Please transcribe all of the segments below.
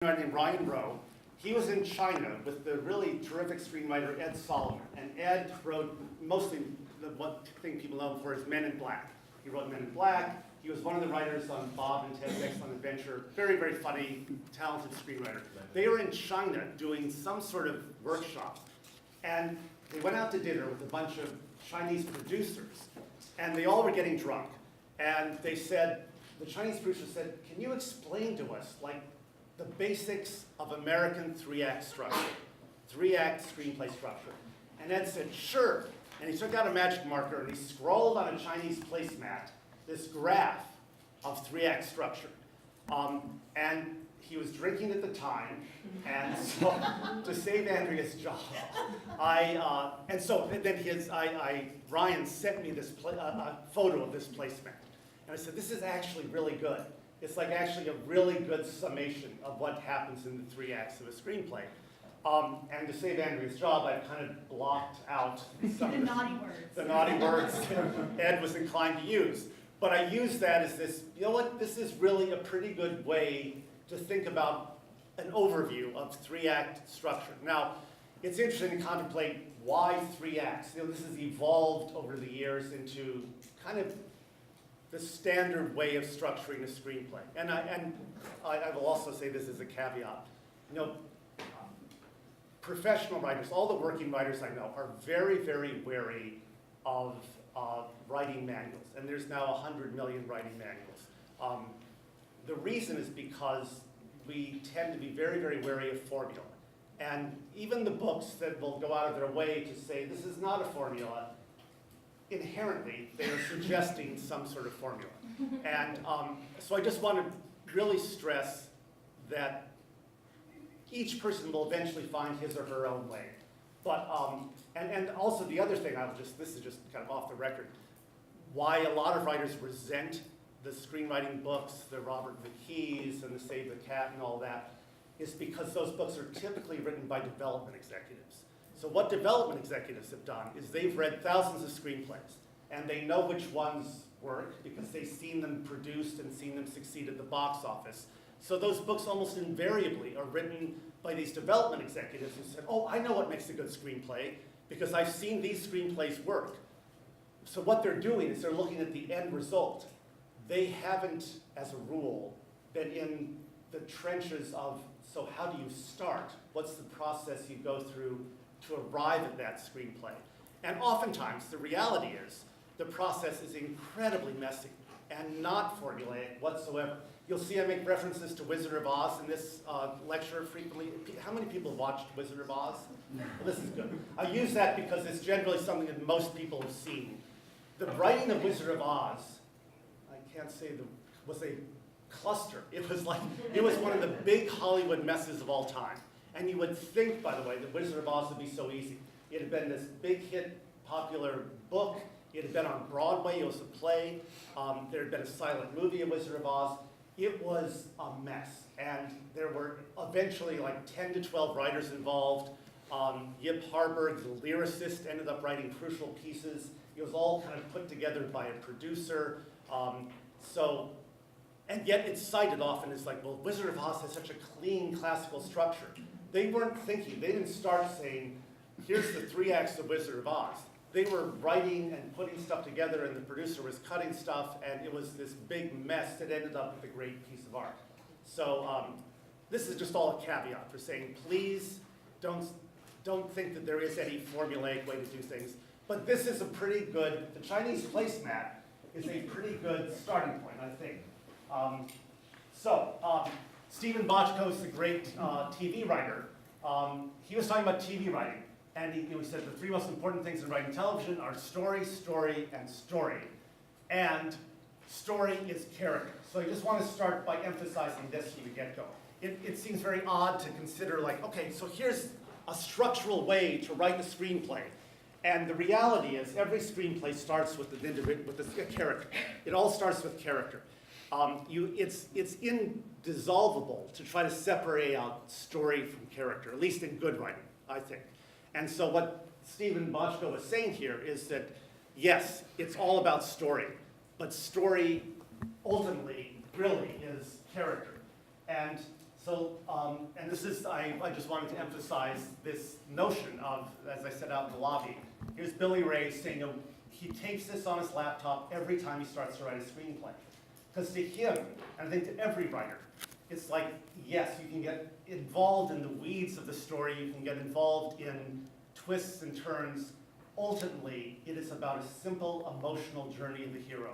named Ryan Rowe. He was in China with the really terrific screenwriter Ed Solomon, and Ed wrote mostly one thing people know him for is Men in Black. He wrote Men in Black. He was one of the writers on Bob and Ted's Excellent Adventure. Very, very funny, talented screenwriter. They were in China doing some sort of workshop, and they went out to dinner with a bunch of Chinese producers, and they all were getting drunk. And they said, the Chinese producer said, "Can you explain to us, like, the basics of American three-act structure, three-act screenplay structure?" And Ed said, "Sure." And he took out a magic marker and he scrawled on a Chinese placemat this graph of three-act structure. And he was drinking at the time, and so to save Andrea's job, Ryan sent me this photo of this placemat. And I said, "This is actually really good. It's like actually a really good summation of what happens in the three acts of a screenplay." And to save Andrea's job, I've kind of blocked out some of the naughty words Ed was inclined to use. But I use that as this, you know what, this is really a pretty good way to think about an overview of three-act structure. Now, it's interesting to contemplate why three acts. You know, this has evolved over the years into kind of the standard way of structuring a screenplay. And I will also say this as a caveat. You know, professional writers, all the working writers I know, are very, very wary of writing manuals. And there's now 100 million writing manuals. The reason is because we tend to be very, very wary of formula. And even the books that will go out of their way to say this is not a formula, inherently, they are suggesting some sort of formula. And so I just want to really stress that each person will eventually find his or her own way. But, and also the other thing, this is just kind of off the record, why a lot of writers resent the screenwriting books, the Robert McKees and the Save the Cat and all that, is because those books are typically written by development executives. So what development executives have done is they've read thousands of screenplays, and they know which ones work because they've seen them produced and seen them succeed at the box office. So those books almost invariably are written by these development executives who said, "Oh, I know what makes a good screenplay because I've seen these screenplays work." So what they're doing is they're looking at the end result. They haven't, as a rule, been in the trenches of, so how do you start? What's the process you go through to arrive at that screenplay? And oftentimes, the reality is, the process is incredibly messy and not formulaic whatsoever. You'll see I make references to Wizard of Oz in this lecture frequently. How many people watched Wizard of Oz? Well, this is good. I use that because it's generally something that most people have seen. The writing of Wizard of Oz, I can't say was a cluster. It was one of the big Hollywood messes of all time. And you would think, by the way, that Wizard of Oz would be so easy. It had been this big hit, popular book. It had been on Broadway. It was a play. There had been a silent movie of Wizard of Oz. It was a mess. And there were eventually like 10 to 12 writers involved. Yip Harburg, the lyricist, ended up writing crucial pieces. It was all kind of put together by a producer. And yet it's cited often as like, well, Wizard of Oz has such a clean classical structure. They weren't thinking, they didn't start saying, here's the three acts of Wizard of Oz. They were writing and putting stuff together, and the producer was cutting stuff, and it was this big mess that ended up with a great piece of art. So this is just all a caveat for saying, please don't think that there is any formulaic way to do things. But this is a pretty good, the Chinese placemat is a pretty good starting point, I think. Stephen Bochco is the great TV writer. He was talking about TV writing, and he said the three most important things in writing television are story, story, and story. And story is character. So I just want to start by emphasizing this from the get-go. It seems very odd to consider, like, okay, so here's a structural way to write a screenplay. And the reality is every screenplay starts with a character. It all starts with character. It's indissolvable to try to separate out story from character, at least in good writing, I think. And so what Stephen Bochco is saying here is that, yes, it's all about story, but story ultimately really is character. And So, and this is, I just wanted to emphasize this notion of, as I said out in the lobby, here's Billy Ray saying, he takes this on his laptop every time he starts to write a screenplay. Because to him, and I think to every writer, it's like, yes, you can get involved in the weeds of the story, you can get involved in twists and turns. Ultimately, it is about a simple emotional journey of the hero.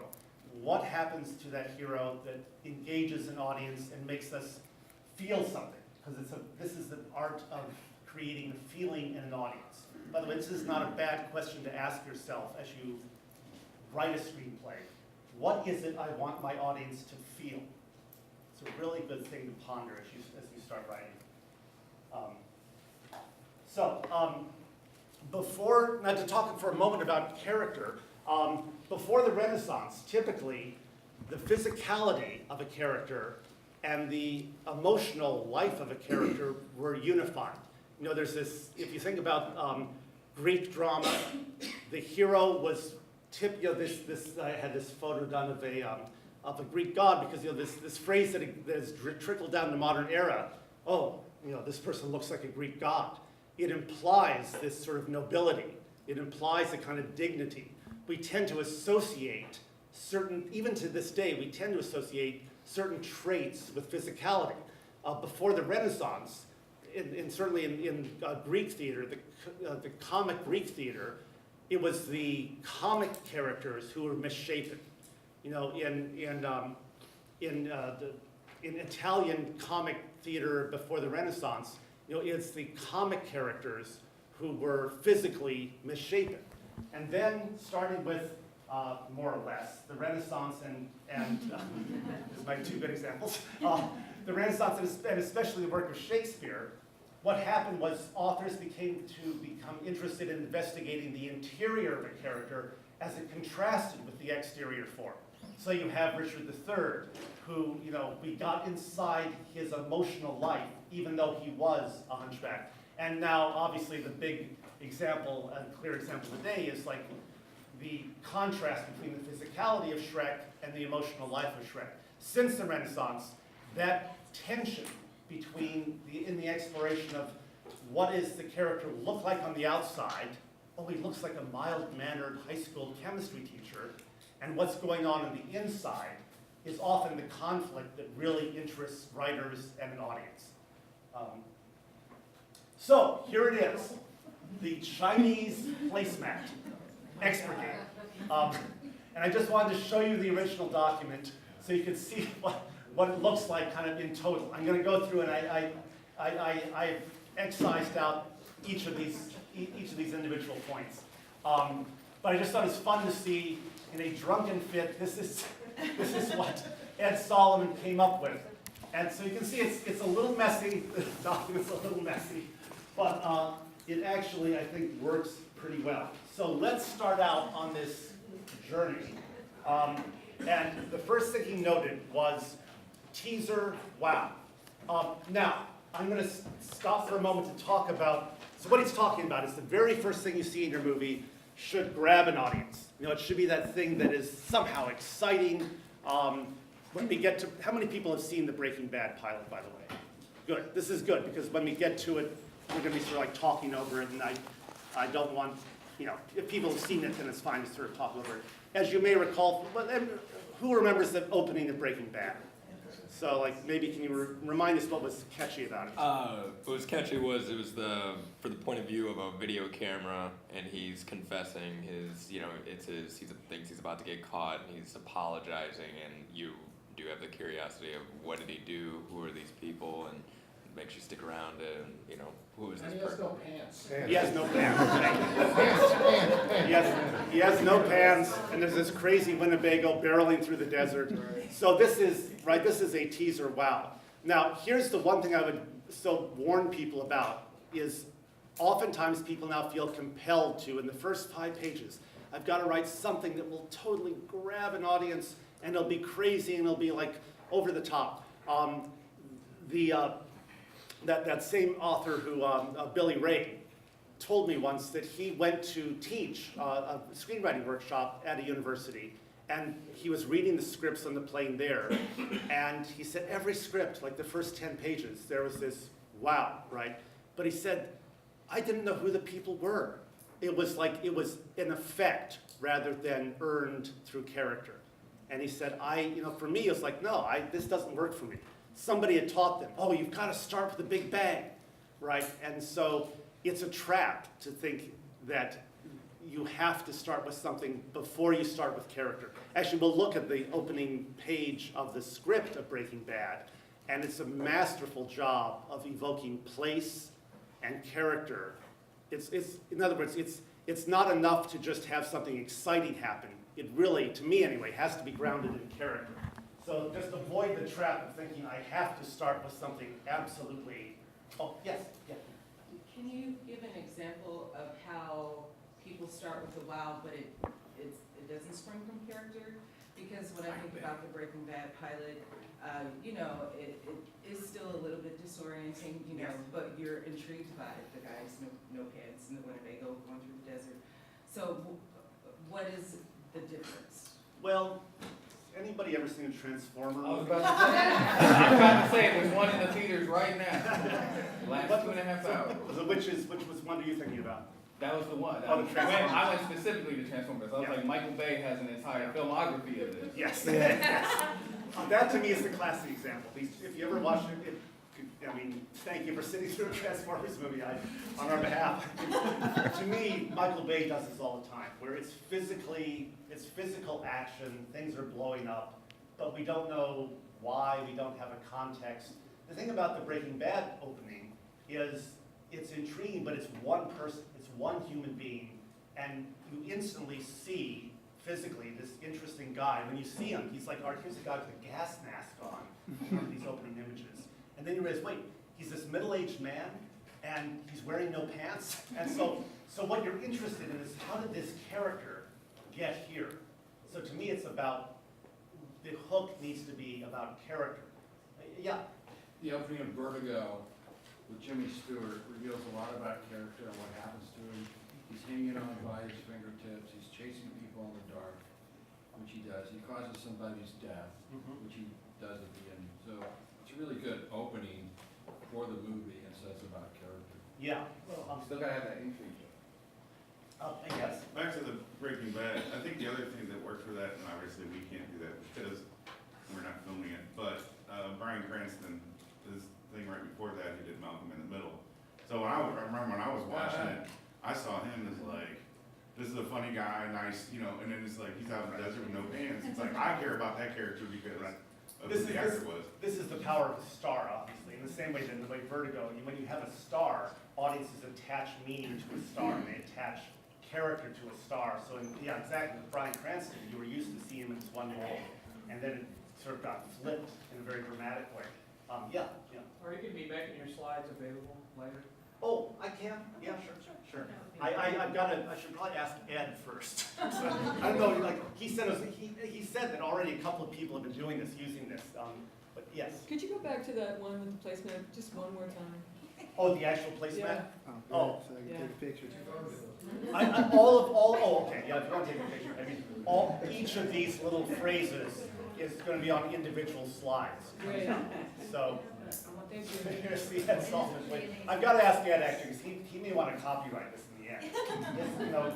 What happens to that hero that engages an audience and makes us feel something? Because this is the art of creating a feeling in an audience. By the way, this is not a bad question to ask yourself as you write a screenplay. What is it I want my audience to feel? It's a really good thing to ponder as you start writing. Before, now to talk for a moment about character, before the Renaissance, typically the physicality of a character and the emotional life of a character were unified. You know, there's this, if you think about Greek drama, the hero was I had this photo done of a Greek god because, you know, this phrase that has trickled down the modern era, oh, you know, this person looks like a Greek god. It implies this sort of nobility. It implies a kind of dignity. We tend to associate certain, even to this day, we tend to associate certain traits with physicality. Before the Renaissance, certainly in Greek theater, the comic Greek theater, it was the comic characters who were misshapen. You know, in Italian comic theater before the Renaissance, you know, it's the comic characters who were physically misshapen. And then, starting with, more or less, the Renaissance and this is my two good examples, the Renaissance and especially the work of Shakespeare, what happened was authors became interested in investigating the interior of a character as it contrasted with the exterior form. So you have Richard III, who, you know, we got inside his emotional life, even though he was a hunchback. And now, obviously, the big example, and clear example today is like the contrast between the physicality of Shrek and the emotional life of Shrek. Since the Renaissance, that tension between in the exploration of what does the character look like on the outside, oh, he looks like a mild-mannered high school chemistry teacher, and what's going on the inside is often the conflict that really interests writers and an audience. So here it is, the Chinese placemat expurgate. And I just wanted to show you the original document so you could see what it looks like kind of in total. I'm going to go through and I've excised out each of these individual points. But I just thought it was fun to see in a drunken fit, this is what Ed Solomon came up with. And so you can see it's a little messy, the document's a little messy, but it actually, I think, works pretty well. So let's start out on this journey. And the first thing he noted was teaser, wow. Now, I'm going to stop for a moment to talk about, so what he's talking about is the very first thing you see in your movie should grab an audience. You know, it should be that thing that is somehow exciting. When we get to, how many people have seen the Breaking Bad pilot, by the way? Good, this is good, because when we get to it, we're going to be sort of like talking over it, and I don't want, you know, if people have seen it, then it's fine to sort of talk over it. As you may recall, who remembers the opening of Breaking Bad? So, like, maybe can you remind us what was catchy about it? What was catchy was it was for the point of view of a video camera, and he's confessing his, you know, he thinks he's about to get caught, and he's apologizing, and you do have the curiosity of what did he do, who are these people, and it makes you stick around, and, you know, who is this person? He has no pants. He has no pants, and there's this crazy Winnebago barreling through the desert. So this is a teaser, wow. Now, here's the one thing I would still warn people about is oftentimes people now feel compelled to, in the first 5 pages, I've got to write something that will totally grab an audience, and it'll be crazy, and it'll be like over the top. That same author who, Billy Ray, told me once that he went to teach a screenwriting workshop at a university, And he was reading the scripts on the plane there, and he said every script, like the first 10 pages, there was this wow, right? But he said, I didn't know who the people were. It was like, it was an effect rather than earned through character. And he said, for me, it was like, no, this doesn't work for me. Somebody had taught them, oh, you've got to start with a big bang, right? And so it's a trap to think that you have to start with something before you start with character. Actually, we'll look at the opening page of the script of Breaking Bad, and it's a masterful job of evoking place and character. In other words, it's not enough to just have something exciting happen. It really, to me anyway, has to be grounded in character. So just avoid the trap of thinking I have to start with something absolutely, oh, yes, yeah. Can you give an example of how people start with a wow, but it doesn't spring from character? Because when I think about the Breaking Bad pilot, it is still a little bit disorienting, Yes. but you're intrigued by it. The guys, no pants in the Winnebago going through the desert. So what is the difference? Well, anybody ever seen a Transformer I was movie? about to say, there's one in the theaters right now. Last 2.5 hours. Which one are you thinking about? That was the one. Oh, the Transformers. I went specifically to Transformers. I was Yeah. like, Michael Bay has an entire filmography of this. Yes. That to me is the classic example. If you ever watch it, thank you for sitting through a Transformers movie on our behalf. To me, Michael Bay does this all the time, where it's physical action, things are blowing up, but we don't know why, we don't have a context. The thing about the Breaking Bad opening is it's intriguing, but it's one person, it's one human being, and you instantly see physically this interesting guy. When you see him, he's like, all right, here's a guy with a gas mask on, one of these opening images. And then you realize, wait, he's this middle-aged man, and he's wearing no pants. And so what you're interested in is, how did this character get here? So to me, it's about, the hook needs to be about character. Yeah, The opening of Vertigo with Jimmy Stewart reveals a lot about character and what happens to him. He's hanging on by his fingertips. He's chasing people in the dark, which he does. He causes somebody's death, which he does at the end. So it's a really good opening for the movie and says about character. yeah. Still gotta have that intrigue. Yes. Back to the Breaking Bad, I think the other thing that worked for that, and obviously we can't do that because we're not filming it, but Bryan Cranston, his thing right before that, he did Malcolm in the Middle. So I remember when I was watching it, I saw him as like, this is a funny guy, nice, and then it's like, he's out in the desert with no pants. It's like, I care about that character because of who the actor was. This is the power of the star, obviously, in the same way that in the way Vertigo, when you have a star, audiences attach meaning to a star, and they attach character to a star. So exactly, with Bryan Cranston, you were used to seeing him in this one role, and then it sort of got flipped in a very dramatic way. Yeah. Are you going to be making your slides available later? Oh, I can, yeah, sure. I should probably ask Ed first. So, I don't know, like, he said that already a couple of people have been doing this, using this, but yes. Could you go back to that one with the placemat just one more time? Oh, the actual placemat? Yeah. Oh. So I can Yeah. take a picture. Okay, yeah, if you want to take a picture, each of these little phrases is going to be on individual slides. Great. So, Thank you. here's the Ed Saltman. Wait, I've got to ask Ed actually, because he may want to copyright this in the end.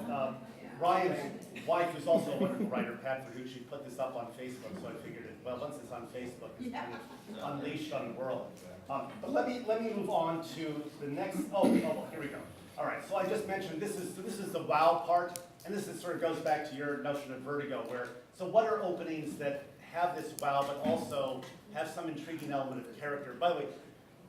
Ryan's wife, who's also a wonderful writer, Pat Verducci, put this up on Facebook, so I figured once it's on Facebook, it's kind of unleashed on the world. But let me move on to the next. Oh, here we go. All right. So I just mentioned this is the wow part, and this sort of goes back to your notion of Vertigo, so what are openings that have this wow, but also have some intriguing element of character? By the way,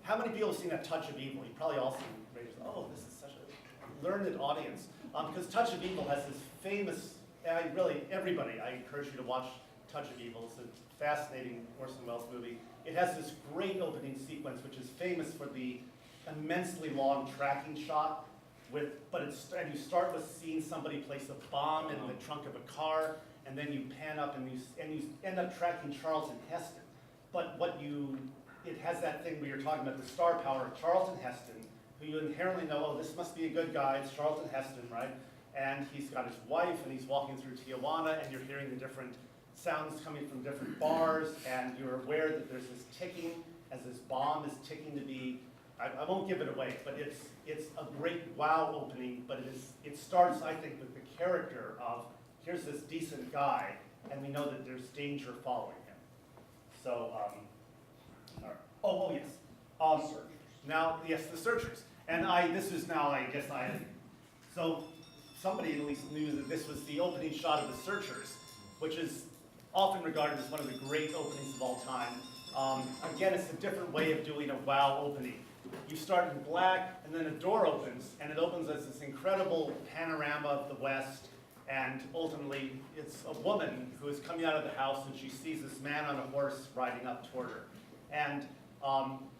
how many people have seen A Touch of Evil? You probably all seen. Oh, this is such a learned audience, because Touch of Evil has this famous. Everybody, I encourage you to watch Touch of Evil. It's a fascinating Orson Welles movie. It has this great opening sequence, which is famous for the immensely long tracking shot. And you start with seeing somebody place a bomb in the trunk of a car, and then you pan up and you end up tracking Charlton Heston. But it has that thing where you're talking about the star power of Charlton Heston, who you inherently know, oh, this must be a good guy. It's Charlton Heston, right? And he's got his wife, and he's walking through Tijuana, and you're hearing the different sounds coming from different bars, and you're aware that there's this ticking, as this bomb is ticking to be, I won't give it away, but it's a great wow opening, but it starts, I think, with the character of, here's this decent guy, and we know that there's danger following him. So, all right. Oh, yes. Now, yes, the searchers. And so somebody at least knew that this was the opening shot of the searchers, which is often regarded as one of the great openings of all time. Again, it's a different way of doing a wow opening. You start in black, and then a door opens, and it opens as this incredible panorama of the West, and ultimately, it's a woman who is coming out of the house, and she sees this man on a horse riding up toward her. And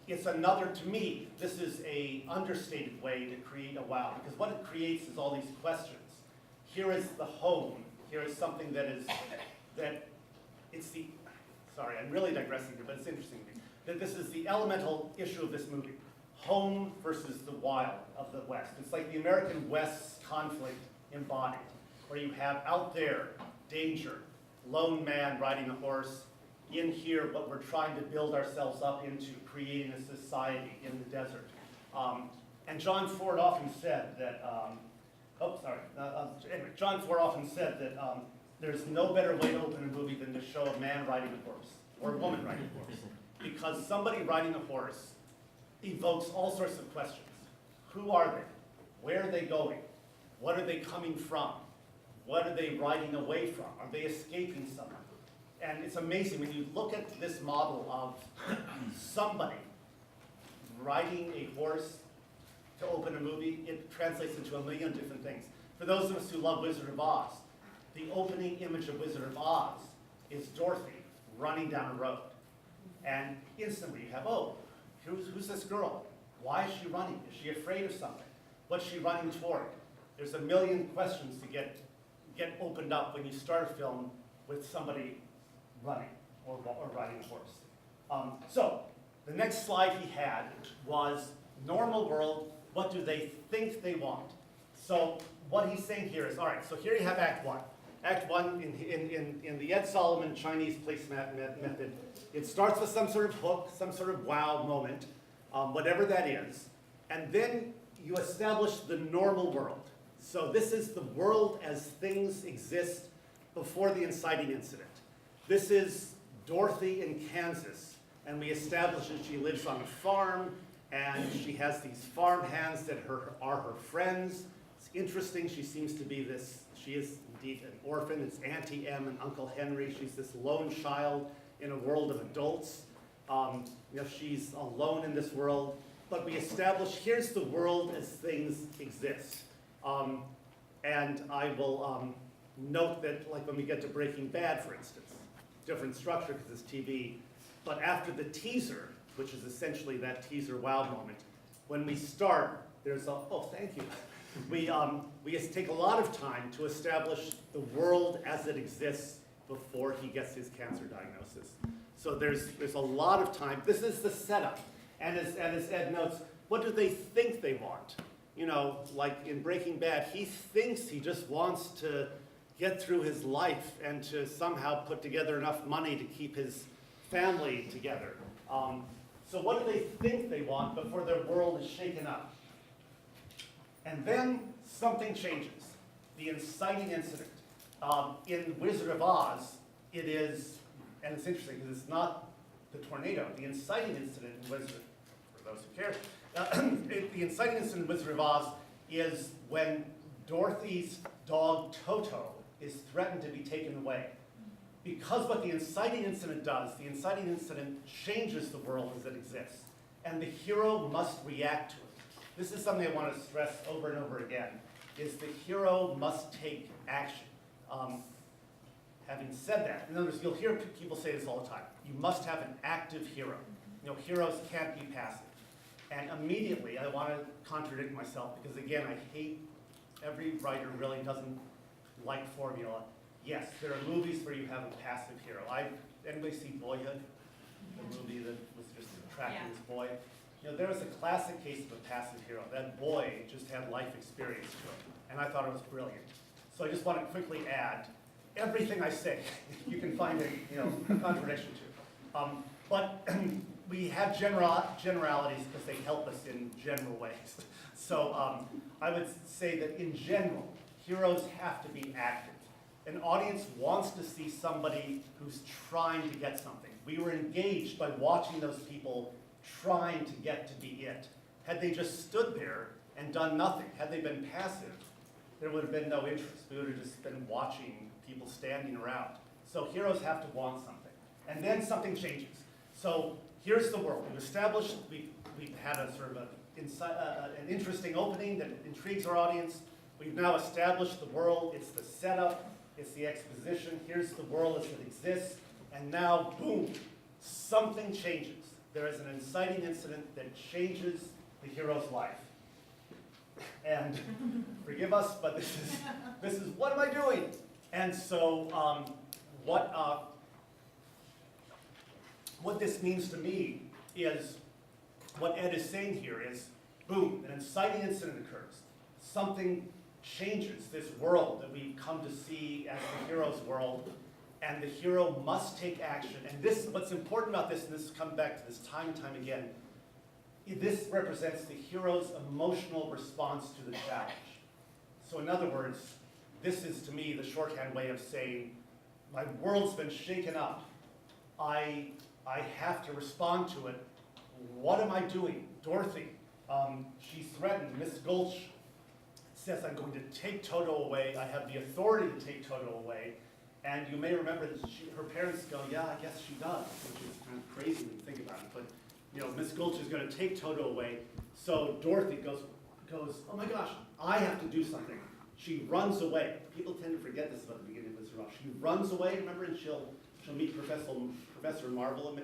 it's another, to me, this is a understated way to create a wow, because what it creates is all these questions. Here is the home. Here is something sorry, I'm really digressing here, but it's interesting to me, that this is the elemental issue of this movie. Home versus the wild of the West. It's like the American West's conflict embodied, where you have out there danger, lone man riding a horse, in here what we're trying to build ourselves up into, creating a society in the desert. And John Ford often said that, John Ford often said that there's no better way to open a movie than to show a man riding a horse, or a woman riding a horse. Because somebody riding a horse evokes all sorts of questions. Who are they? Where are they going? What are they coming from? What are they riding away from? Are they escaping someone? And it's amazing when you look at this model of somebody riding a horse to open a movie, it translates into a million different things. For those of us who love Wizard of Oz, the opening image of Wizard of Oz is Dorothy running down a road. And instantly you have, oh, who's this girl? Why is she running? Is she afraid of something? What's she running toward? There's a million questions to get opened up when you start a film with somebody running or riding a horse. So the next slide he had was normal world, what do they think they want? So what he's saying here is, all right, so here you have Act 1. Act 1 in the Ed Solomon Chinese placemat method, it starts with some sort of hook, some sort of wow moment, whatever that is, and then you establish the normal world. So this is the world as things exist before the inciting incident. This is Dorothy in Kansas, and we establish that she lives on a farm, and she has these farm hands that are her friends. It's interesting, she seems to be she is indeed an orphan. It's Auntie Em and Uncle Henry. She's this lone child in a world of adults. She's alone in this world, but we establish here's the world as things exist. And I will note that, like when we get to Breaking Bad, for instance, different structure because it's TV, but after the teaser, which is essentially that teaser wow moment, when we start, there's a, oh, thank you. We take a lot of time to establish the world as it exists before he gets his cancer diagnosis. So there's a lot of time. This is the setup. And as Ed notes, what do they think they want? Like in Breaking Bad, he thinks he just wants to get through his life and to somehow put together enough money to keep his family together. So what do they think they want before their world is shaken up? And then something changes. The inciting incident. In Wizard of Oz, it is, and it's interesting because it's not the tornado. The inciting incident in Wizard, for those who care, the inciting incident in Wizard of Oz is when Dorothy's dog Toto is threatened to be taken away. Because what the inciting incident does, the inciting incident changes the world as it exists. And the hero must react to it. This is something I want to stress over and over again, is the hero must take action. Having said that, in other words, you'll hear people say this all the time, you must have an active hero. Heroes can't be passive. And immediately, I want to contradict myself, because again, I hate, every writer really doesn't like formula. Yes, there are movies where you have a passive hero. Anybody see Boyhood? The movie that was just tracking this boy? There was a classic case of a passive hero. That boy just had life experience to him, and I thought it was brilliant. So I just want to quickly add everything I say, you can find a contradiction to. But we have generalities because they help us in general ways. So I would say that in general, heroes have to be active. An audience wants to see somebody who's trying to get something. We were engaged by watching those people trying to get to be it. Had they just stood there and done nothing, had they been passive, there would have been no interest. We would have just been watching people standing around. So heroes have to want something. And then something changes. So here's the world. We've established, we've had a sort of an interesting opening that intrigues our audience. We've now established the world. It's the setup. It's the exposition. Here's the world as it exists. And now, boom, something changes. There is an inciting incident that changes the hero's life. And forgive us, but this is what am I doing? And so what this means to me is, what Ed is saying here is, boom, an inciting incident occurs. Something changes this world that we've come to see as the hero's world, and the hero must take action. And this, what's important about this, and this comes back to this time and time again, this represents the hero's emotional response to the challenge. So in other words, this is to me the shorthand way of saying, my world's been shaken up. I have to respond to it. What am I doing? Dorothy, she's threatened. Miss Gulch says, I'm going to take Toto away. I have the authority to take Toto away. And you may remember that her parents go, yeah, I guess she does, which is kind of crazy when you think about it. But Miss Gulch is going to take Toto away. So Dorothy goes, oh my gosh, I have to do something. She runs away. People tend to forget this about the beginning of Wizard of Oz. She runs away, remember, and she'll meet Professor Marvel.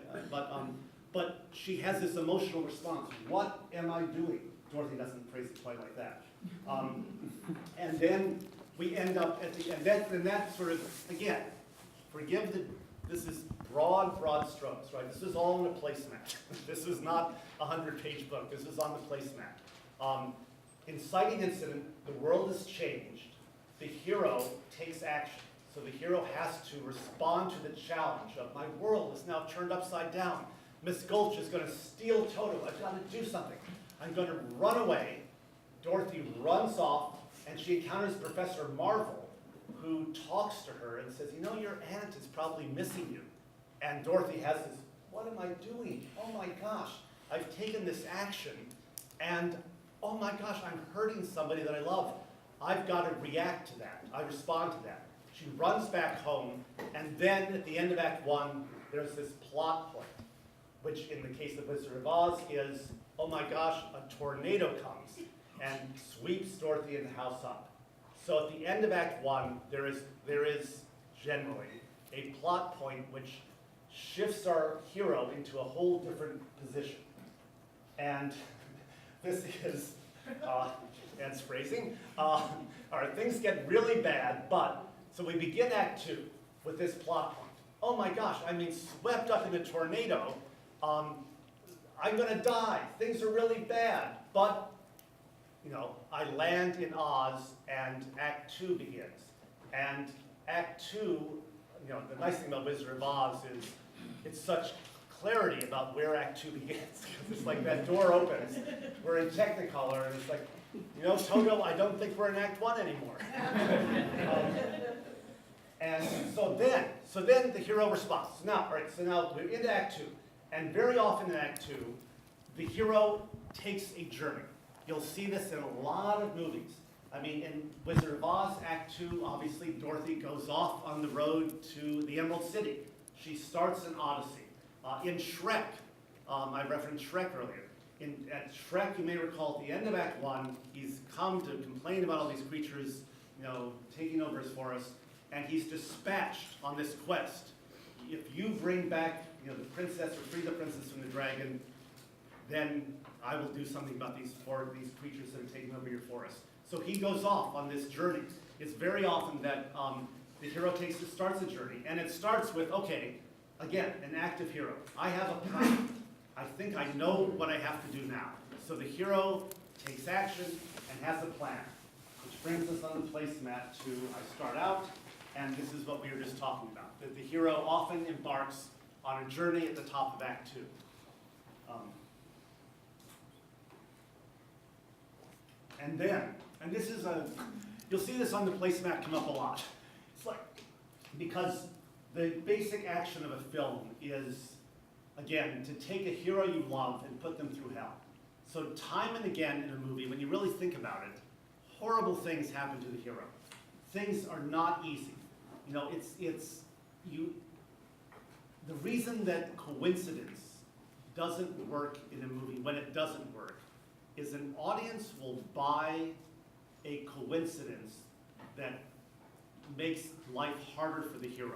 But she has this emotional response. What am I doing? Dorothy doesn't phrase it quite like that. And then we end up at the end. And that sort of, again, this is broad strokes, right? This is all on the placemat. This is not a 100-page book. This is on the placemat. Inciting incident, the world has changed. The hero takes action. So the hero has to respond to the challenge of, my world is now turned upside down. Miss Gulch is going to steal Toto. I've got to do something. I'm going to run away. Dorothy runs off, and she encounters Professor Marvel, who talks to her and says, your aunt is probably missing you. And Dorothy has this, what am I doing? Oh my gosh, I've taken this action, and oh my gosh, I'm hurting somebody that I love. I've got to react to that. I respond to that. She runs back home, and then at the end of Act 1, there's this plot point, which in the case of Wizard of Oz is, oh my gosh, a tornado comes and sweeps Dorothy and the house up. So at the end of Act 1, there is generally a plot point which shifts our hero into a whole different position. And this is, Ed's phrasing, all right, things get really bad, so we begin Act 2 with this plot point. Oh my gosh, I'm being swept up in a tornado. I'm going to die. Things are really bad. But, I land in Oz, and Act 2 begins. And Act 2, the nice thing about Wizard of Oz is it's such clarity about where Act 2 begins. It's like that door opens, we're in Technicolor, and it's like, Toto, I don't think we're in Act 1 anymore. And so then the hero responds. Now we're into Act 2. And very often in Act 2, the hero takes a journey. You'll see this in a lot of movies. I mean, in Wizard of Oz, Act 2, obviously Dorothy goes off on the road to the Emerald City. She starts an odyssey. In Shrek, I referenced Shrek earlier. At Shrek, you may recall, at the end of Act 1, he's come to complain about all these creatures, taking over his forest, and he's dispatched on this quest. If you bring back, the princess or free the princess from the dragon, then I will do something about these creatures that are taking over your forest. So he goes off on this journey. It's very often that the hero starts a journey, and it starts with, okay, again, an active hero. I have a plan. I think I know what I have to do now. So the hero takes action and has a plan, which brings us on the placemat to, I start out, And this is what we were just talking about, that the hero often embarks on a journey at the top of Act 2. And then, and this is you'll see this on the placemat come up a lot. It's like, because the basic action of a film is, again, to take a hero you love and put them through hell. So time and again in a movie, when you really think about it, horrible things happen to the hero. Things are not easy. You know, the reason that coincidence doesn't work in a movie, when it doesn't work, is an audience will buy a coincidence that makes life harder for the hero.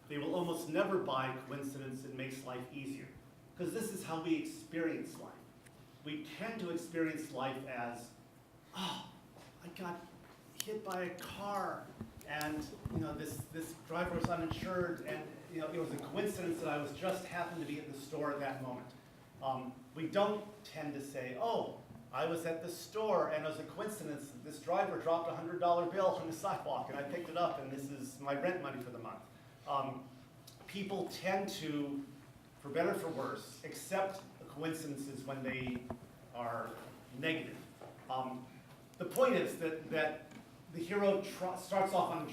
They will almost never buy coincidence that makes life easier. Because this is how we experience life. We tend to experience life as, oh, I got hit by a car, and this driver was uninsured, and it was a coincidence that I was just happened to be at the store at that moment. We don't tend to say, oh, I was at the store, and it was a coincidence that this driver dropped a $100 bill on the sidewalk, and I picked it up, and this is my rent money for the month. People tend to, for better or for worse, accept coincidences when they are negative. The point is that the hero starts off on a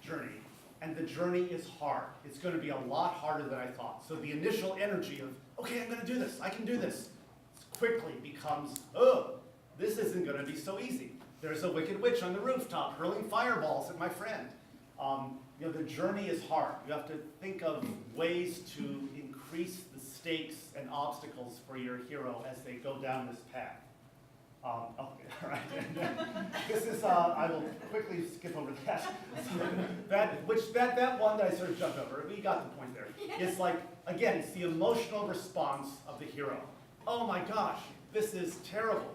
journey, and the journey is hard. It's going to be a lot harder than I thought. So the initial energy of, okay, I'm going to do this, I can do this, quickly becomes, oh, this isn't going to be so easy. There's a wicked witch on the rooftop hurling fireballs at my friend. The journey is hard. You have to think of ways to increase the stakes and obstacles for your hero as they go down this path. Okay, all right. This is, I will quickly skip over that. That one that I sort of jumped over, we got the point there. It's like, again, it's the emotional response of the hero. Oh my gosh, this is terrible.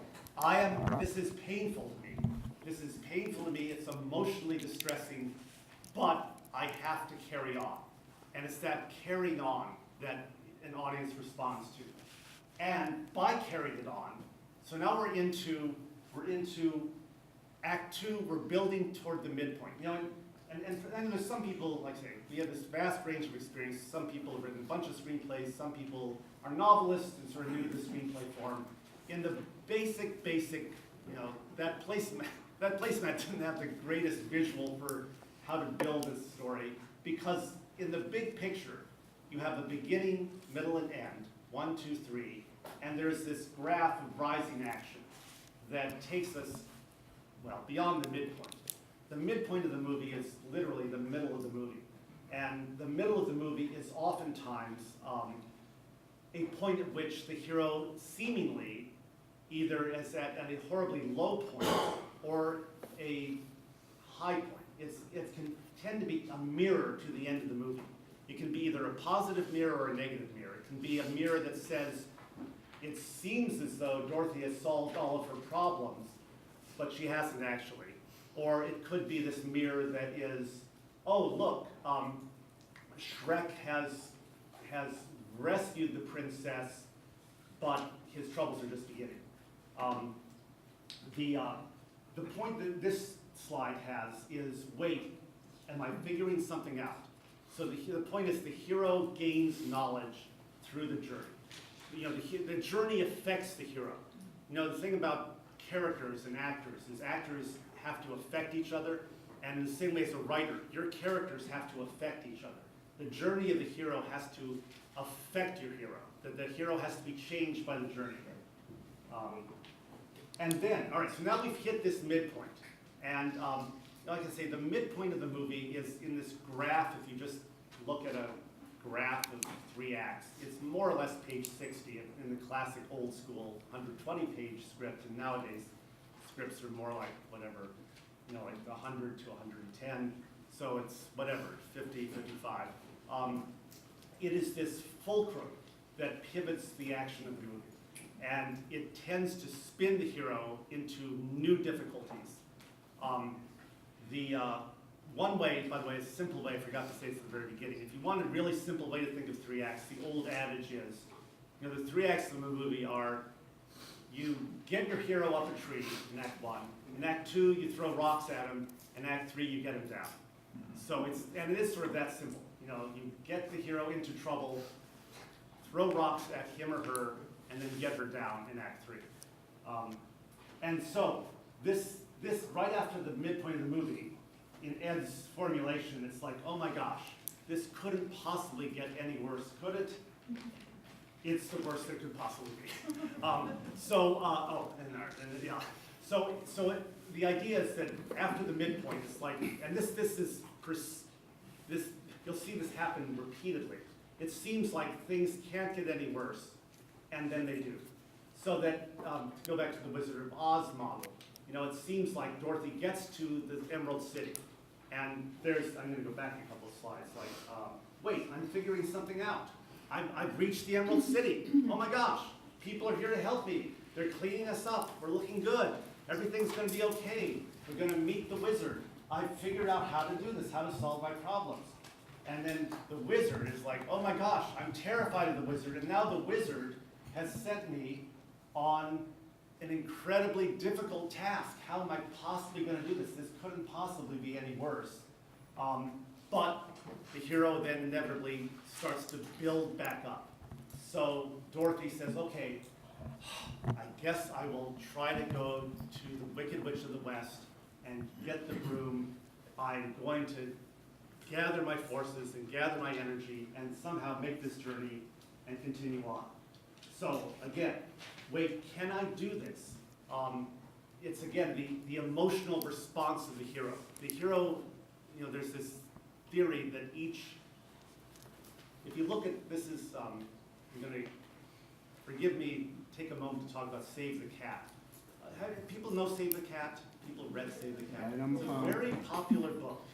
This is painful to me. This is painful to me, it's emotionally distressing, but I have to carry on. And it's that carrying on that an audience responds to. And by carrying it on, so now we're into Act 2, we're building toward the midpoint. And there's some people, like I say, we have this vast range of experience. Some people have written a bunch of screenplays, some people are novelists and sort of new to the screenplay form. In the basic, that placemat didn't have the greatest visual for how to build a story, because in the big picture, you have a beginning, middle, and end, 1, 2, 3, and there's this graph of rising action that takes us, well, beyond the midpoint. The midpoint of the movie is literally the middle of the movie. And the middle of the movie is oftentimes a point at which the hero seemingly either is at a horribly low point or a high point. It can tend to be a mirror to the end of the movie. It can be either a positive mirror or a negative mirror. It can be a mirror that says, it seems as though Dorothy has solved all of her problems, but she hasn't actually. Or it could be this mirror that is, oh look, Shrek has rescued the princess, but his troubles are just beginning. The point that this slide has is, wait, am I figuring something out? So the point is the hero gains knowledge through the journey. The journey affects the hero. The thing about characters and actors is actors have to affect each other, and in the same way as a writer, your characters have to affect each other. The journey of the hero has to affect your hero. The hero has to be changed by the journey. And then, all right, so now we've hit this midpoint. And like I say, the midpoint of the movie is in this graph. If you just look at a graph of 3 acts, it's more or less page 60 in the classic old school 120-page script. And nowadays, scripts are more like whatever, like 100 to 110. So it's whatever, 50, 55. It is this fulcrum that pivots the action of the movie. And it tends to spin the hero into new difficulties. One way, by the way, a simple way, I forgot to say this at the very beginning, if you want a really simple way to think of 3 acts, the old adage is, the 3 acts of the movie are, you get your hero up a tree in Act 1, in Act 2 you throw rocks at him, in Act 3 you get him down. So and it is sort of that simple. You know, you get the hero into trouble, throw rocks at him or her, and then get her down in Act 3. And so this right after the midpoint of the movie, in Ed's formulation, it's like, oh my gosh, this couldn't possibly get any worse, could it? It's the worst it could possibly be. The idea is that after the midpoint, it's like, and you'll see this happen repeatedly. It seems like things can't get any worse, and then they do. So that, go back to the Wizard of Oz model, you know, it seems like Dorothy gets to the Emerald City, and I'm gonna go back a couple of slides, like, wait, I'm figuring something out. I've reached the Emerald City. Oh my gosh, people are here to help me. They're cleaning us up, we're looking good. Everything's gonna be okay. We're gonna meet the wizard. I've figured out how to do this, how to solve my problems. And then the wizard is like, oh my gosh, I'm terrified of the wizard, and now the wizard has sent me on an incredibly difficult task. How am I possibly gonna do this? This couldn't possibly be any worse. But the hero then inevitably starts to build back up. So Dorothy says, okay, I guess I will try to go to the Wicked Witch of the West and get the broom. I'm going to gather my forces and gather my energy and somehow make this journey and continue on. So again, wait, can I do this? It's again the emotional response of the hero. The hero, you know, there's this theory that if you look at, this is, I'm gonna, forgive me, take a moment to talk about Save the Cat. People know Save the Cat? People read Save the Cat? It's a very popular book.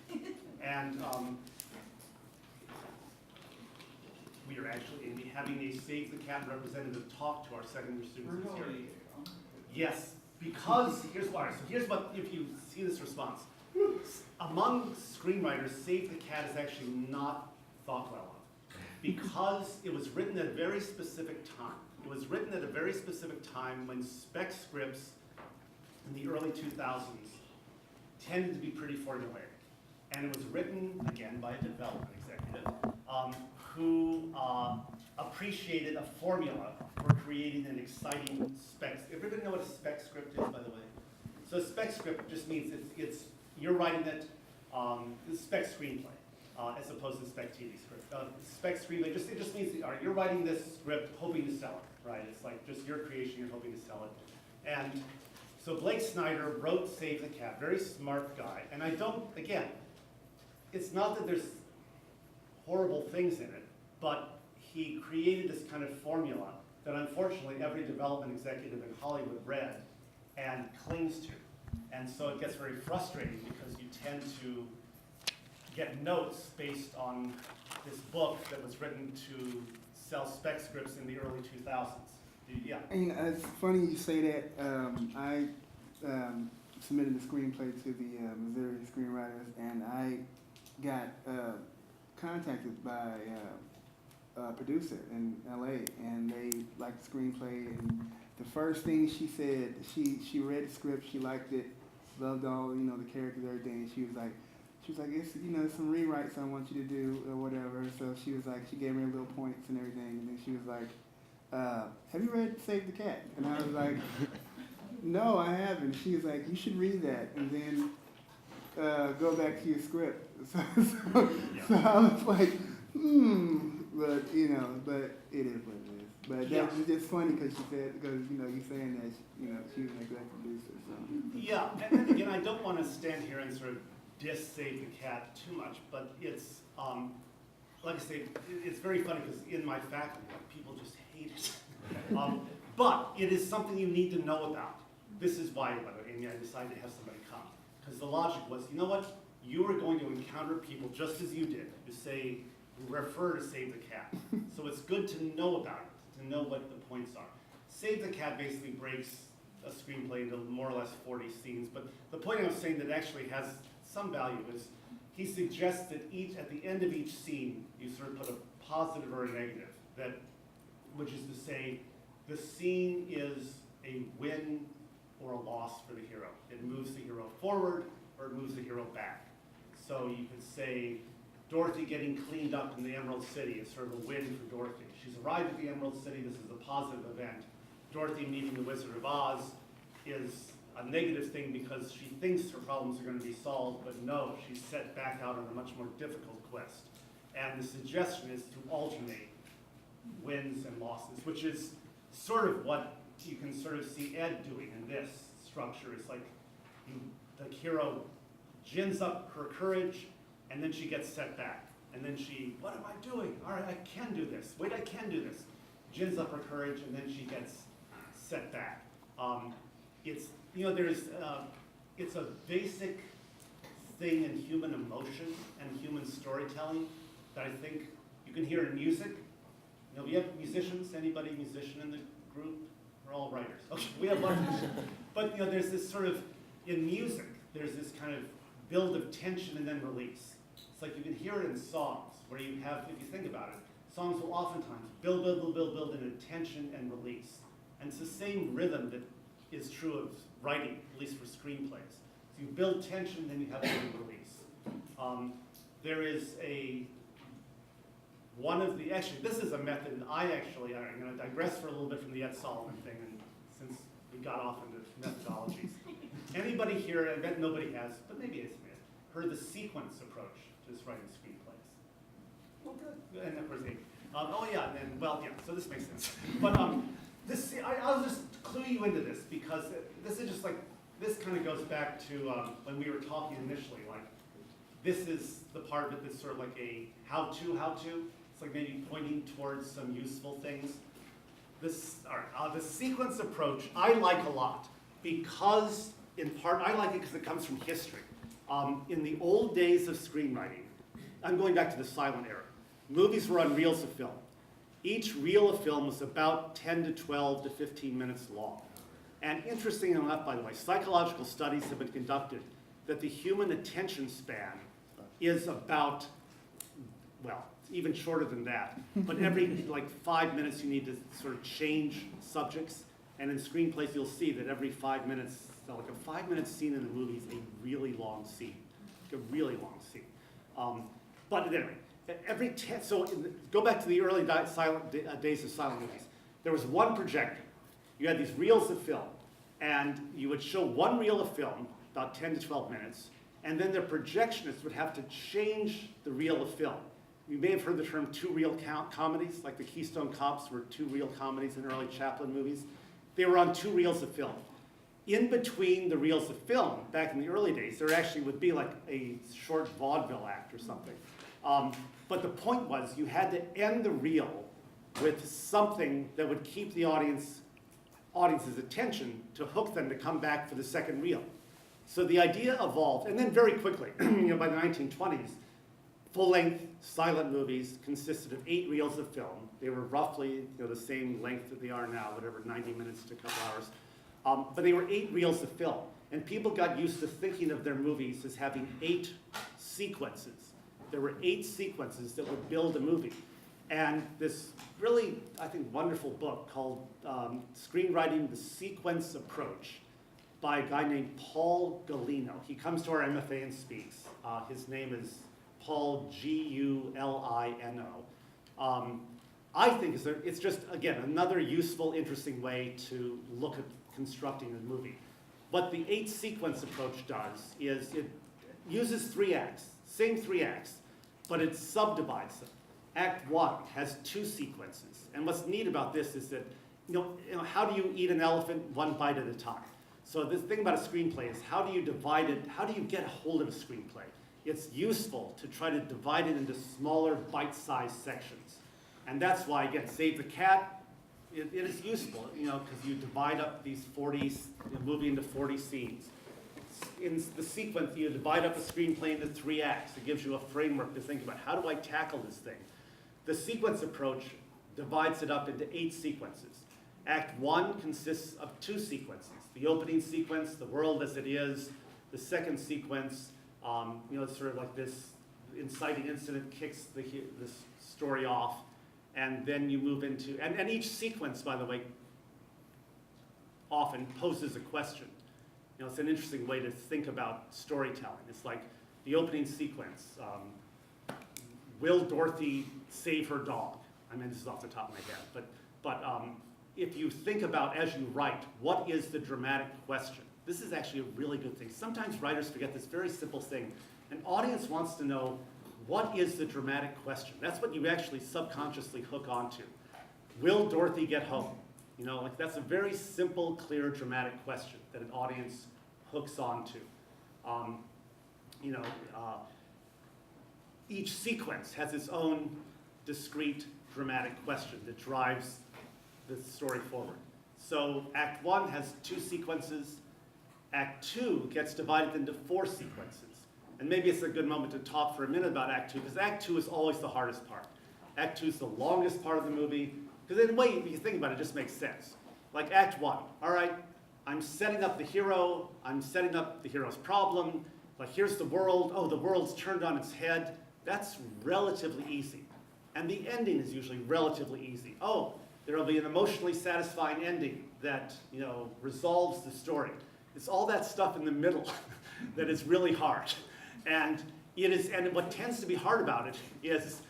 And we are actually having a Save the Cat representative talk to our second-year students this year. Yes, because, here's why. So here's what, if you see this response. Among screenwriters, Save the Cat is actually not thought well of, because it was written at a very specific time. It was written at a very specific time when spec scripts in the early 2000s tended to be pretty formulaic. And it was written, again, by a development executive who appreciated a formula for creating an exciting spec. Everybody know what a spec script is, by the way? So a spec script just means you're writing it, spec screenplay, as opposed to spec TV script. Spec screenplay, it just means you're writing this script hoping to sell it, right? It's like just your creation, you're hoping to sell it. And so Blake Snyder wrote Save the Cat, very smart guy. And again, it's not that there's horrible things in it, but he created this kind of formula that unfortunately every development executive in Hollywood read and clings to. And so it gets very frustrating because you tend to get notes based on this book that was written to sell spec scripts in the early 2000s. Yeah. And it's funny you say that. I submitted the screenplay to the Missouri screenwriters, and I got contacted by a producer in LA, and they liked the screenplay. And the first thing she said, she read the script, she liked it, loved all the characters, everything. And she was like, it's some rewrites I want you to do or whatever. So she was like, she gave me little points and everything, and then she was like, have you read Save the Cat? And I was like, no, I haven't. She was like, you should read that and then go back to your script. So I was like, but it is what it is. But that was just funny because she said, you saying that, she was an executive producer. So. Yeah, and then again, I don't want to stand here and sort of diss Save the Cat too much, but it's, like I say, it's very funny because in my faculty, people just hate it. But it is something you need to know about. This is why, by the way, Amy, I decided to have somebody come. Because the logic was, you know what? You are going to encounter people just as you did, who refer to Save the Cat. So it's good to know about it, to know what the points are. Save the Cat basically breaks a screenplay into more or less 40 scenes, but the point I was saying that actually has some value is he suggests that at the end of each scene, you sort of put a positive or a negative, which is to say the scene is a win or a loss for the hero. It moves the hero forward or it moves the hero back. So you could say Dorothy getting cleaned up in the Emerald City is sort of a win for Dorothy. She's arrived at the Emerald City, this is a positive event. Dorothy meeting the Wizard of Oz is a negative thing because she thinks her problems are going to be solved, but no, she's set back out on a much more difficult quest. And the suggestion is to alternate wins and losses, which is sort of what you can sort of see Ed doing in this structure. It's like the hero gins up her courage, and then she gets set back. And then she, what am I doing? All right, I can do this. Wait, I can do this. Gins up her courage, and then she gets set back. It's, you know, it's a basic thing in human emotion and human storytelling that I think you can hear in music. You know, we have musicians. Anybody musician in the group? We're all writers. Okay, we have lots of musicians. But, you know, there's this sort of, in music, there's this kind of build of tension and then release. It's like you can hear it in songs where you have, if you think about it, songs will oftentimes build into tension and release. And it's the same rhythm that is true of writing, at least for screenplays. So you build tension, then you have a release. There is actually, this is a method, and I'm going to digress for a little bit from the Ed Solomon thing, and since we got off into methodologies. Anybody here, I bet nobody has, but maybe it's heard the sequence approach to just writing screenplays? Well, good. And of course, oh yeah, and then, well, yeah, so this makes sense. But I'll just clue you into this because this is just like, this kind of goes back to when we were talking initially, like, this is the part of it that's sort of like a how-to. It's like maybe pointing towards some useful things. The sequence approach I like a lot because, in part, I like it because it comes from history. In the old days of screenwriting, I'm going back to the silent era, movies were on reels of film. Each reel of film was about 10 to 12 to 15 minutes long. And interesting enough, by the way, psychological studies have been conducted that the human attention span is about, well, even shorter than that. But every like 5 minutes you need to sort of change subjects. And in screenplays you'll see that every 5 minutes, so like a 5-minute scene in a movie is a really long scene, like a really long scene. But anyway, go back to the early days of silent movies. There was one projector. You had these reels of film, and you would show one reel of film, about 10 to 12 minutes, and then the projectionists would have to change the reel of film. You may have heard the term two-reel comedies, like the Keystone Cops were two-reel comedies in early Chaplin movies. They were on 2 reels of film. In between the reels of film, back in the early days, there actually would be like a short vaudeville act or something. But the point was you had to end the reel with something that would keep the audience's attention to hook them to come back for the second reel. So the idea evolved, and then very quickly, by the 1920s, full-length silent movies consisted of 8 reels of film. They were roughly the same length that they are now, whatever, 90 minutes to a couple hours. But they were 8 reels of film. And people got used to thinking of their movies as having 8 sequences. There were 8 sequences that would build a movie. And this really, I think, wonderful book called Screenwriting: The Sequence Approach by a guy named Paul Gulino. He comes to our MFA and speaks. His name is Paul Gulino. I think it's just, again, another useful, interesting way to look at constructing a movie. What the 8 sequence approach does is it uses 3 acts, same 3 acts, but it subdivides them. Act 1 has 2 sequences. And what's neat about this is that, how do you eat an elephant one bite at a time? So the thing about a screenplay is how do you divide it, how do you get a hold of a screenplay? It's useful to try to divide it into smaller bite-sized sections. And that's why, again, Save the Cat, it is useful, because you divide up these 40, movie into 40 scenes. In the sequence, you divide up a screenplay into 3 acts. It gives you a framework to think about, how do I tackle this thing? The sequence approach divides it up into 8 sequences. Act 1 consists of 2 sequences. The opening sequence, the world as it is. The second sequence, it's sort of like this inciting incident kicks this story off. And then you move into, and each sequence, by the way, often poses a question. It's an interesting way to think about storytelling. It's like, the opening sequence. Will Dorothy save her dog? I mean, this is off the top of my head, but if you think about, as you write, what is the dramatic question? This is actually a really good thing. Sometimes writers forget this very simple thing. An audience wants to know, what is the dramatic question? That's what you actually subconsciously hook onto. Will Dorothy get home? You know, like that's a very simple, clear, dramatic question that an audience hooks onto. Each sequence has its own discrete dramatic question that drives the story forward. So Act 1 has 2 sequences. Act 2 gets divided into 4 sequences. And maybe it's a good moment to talk for a minute about Act 2, because Act 2 is always the hardest part. Act 2 is the longest part of the movie, because in a way, if you think about it, it just makes sense. Like Act 1, all right, I'm setting up the hero, I'm setting up the hero's problem, like here's the world, oh, the world's turned on its head. That's relatively easy. And the ending is usually relatively easy. Oh, there will be an emotionally satisfying ending that, you know, resolves the story. It's all that stuff in the middle that is really hard. And what tends to be hard about it is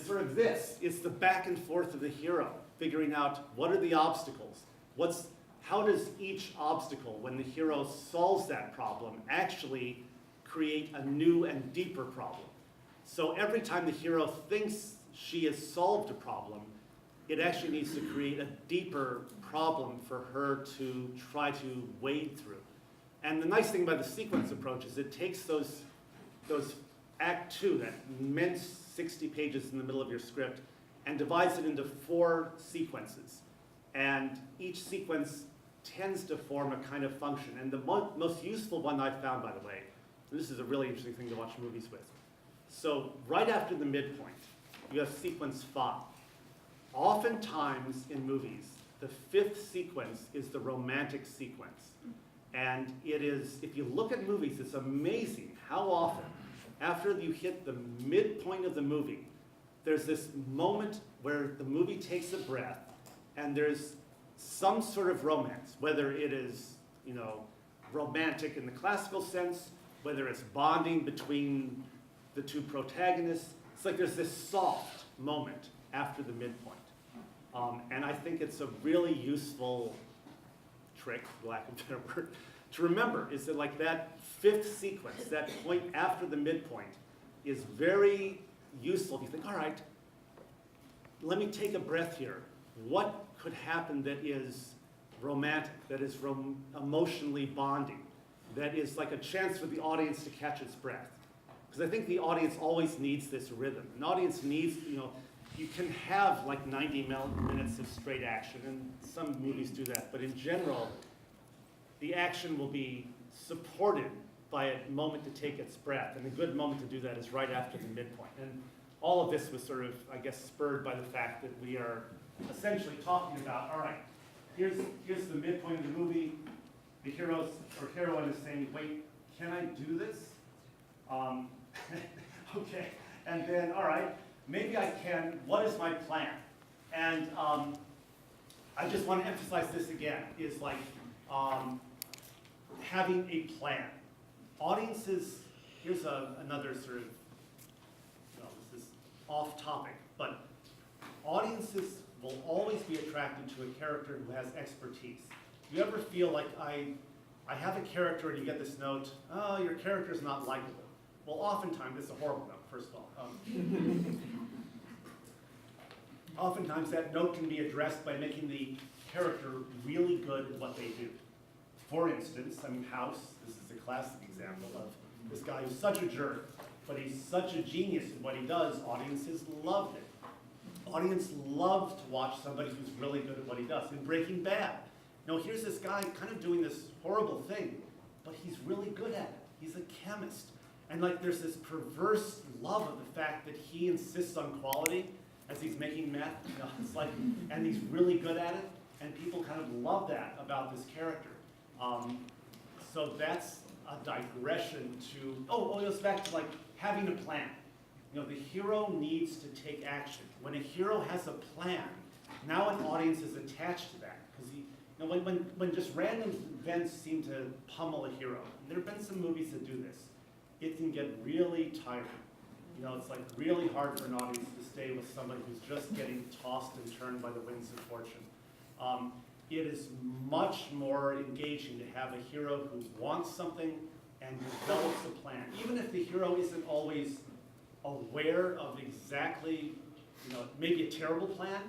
sort of this. It's the back and forth of the hero, figuring out what are the obstacles. How does each obstacle, when the hero solves that problem, actually create a new and deeper problem? So every time the hero thinks she has solved a problem, it actually needs to create a deeper problem for her to try to wade through. And the nice thing about the sequence approach is it takes those Act 2, that immense 60 pages in the middle of your script, and divides it into 4 sequences. And each sequence tends to form a kind of function. And the most useful one I've found, by the way, and this is a really interesting thing to watch movies with. So right after the midpoint, you have sequence 5. Oftentimes in movies, the 5th sequence is the romantic sequence. And it is, if you look at movies, it's amazing how often, after you hit the midpoint of the movie, there's this moment where the movie takes a breath and there's some sort of romance, whether it is, you know, romantic in the classical sense, whether it's bonding between the 2 protagonists. It's like there's this soft moment after the midpoint. And I think it's a really useful trick, for lack of a better word, to remember, is that like that 5th sequence, that point after the midpoint, is very useful. If you think, all right, let me take a breath here. What could happen that is romantic, that is emotionally bonding, that is like a chance for the audience to catch its breath? Because I think the audience always needs this rhythm. An audience needs, you know, you can have like 90 minutes of straight action, and some movies do that, but in general, the action will be supported by a moment to take its breath, and a good moment to do that is right after the midpoint. And all of this was sort of, I guess, spurred by the fact that we are essentially talking about, all right, here's the midpoint of the movie, the hero or heroine is saying, wait, can I do this? Okay, and then, all right, maybe I can, what is my plan? And I just want to emphasize this again, is like having a plan. Audiences, here's another sort of, well, this is off topic, but audiences will always be attracted to a character who has expertise. You ever feel like I have a character and you get this note, oh, your character's not likable. Well, oftentimes, it's a horrible note, first of all. Oftentimes that note can be addressed by making the character really good at what they do. For instance, I mean, House, this is a classic example of this guy who's such a jerk, but he's such a genius in what he does, audiences loved it. Audience love to watch somebody who's really good at what he does. In Breaking Bad, you know, here's this guy kind of doing this horrible thing, but he's really good at it. He's a chemist. And like there's this perverse love of the fact that he insists on quality as he's making meth. You know, it's like, and he's really good at it, and people kind of love that about this character. So that's a digression to, it goes back to like having a plan. You know, the hero needs to take action. When a hero has a plan, now an audience is attached to that. Because you know, when just random events seem to pummel a hero, and there have been some movies that do this, it can get really tiring. You know, it's like really hard for an audience to stay with somebody who's just getting tossed and turned by the winds of fortune. It is much more engaging to have a hero who wants something and develops a plan. Even if the hero isn't always aware of exactly, you know, maybe a terrible plan,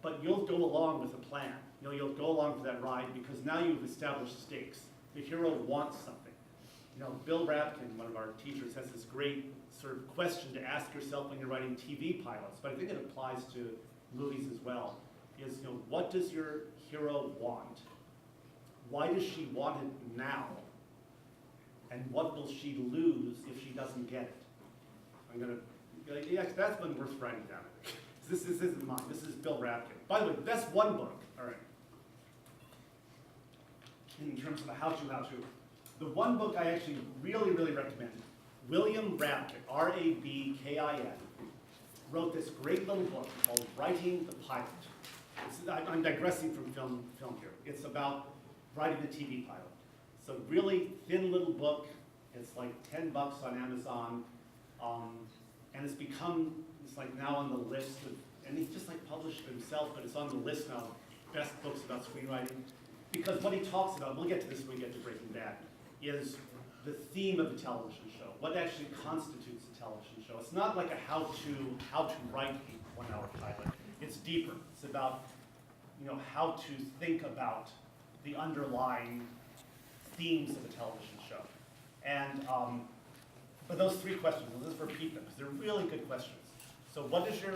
but you'll go along with a plan. You know, you'll go along for that ride because now you've established stakes. The hero wants something. You know, Bill Rapkin, one of our teachers, has this great sort of question to ask yourself when you're writing TV pilots, but I think it applies to movies as well, is, you know, what does your hero want? Why does she want it now? And what will she lose if she doesn't get it? I'm gonna, yeah, that's been worth writing down. This isn't mine, this is Bill Rapkin. By the way, that's one book, all right. In terms of a how-to. The one book I actually really recommend, William Rapkin, R-A-B-K-I-N, wrote this great little book called Writing the Pilot. I'm digressing from film here. It's about writing a TV pilot. It's a really thin little book. It's like $10 on Amazon. And it's like now on the list of, and he just like published it himself, but it's on the list now of best books about screenwriting. Because what he talks about, we'll get to this when we get to Breaking Bad, is the theme of a television show. What actually constitutes a television show? It's not like a how to write a 1 hour pilot. It's deeper. It's about, you know, how to think about the underlying themes of a television show. And but those three questions, let's just repeat them because they're really good questions. So what does your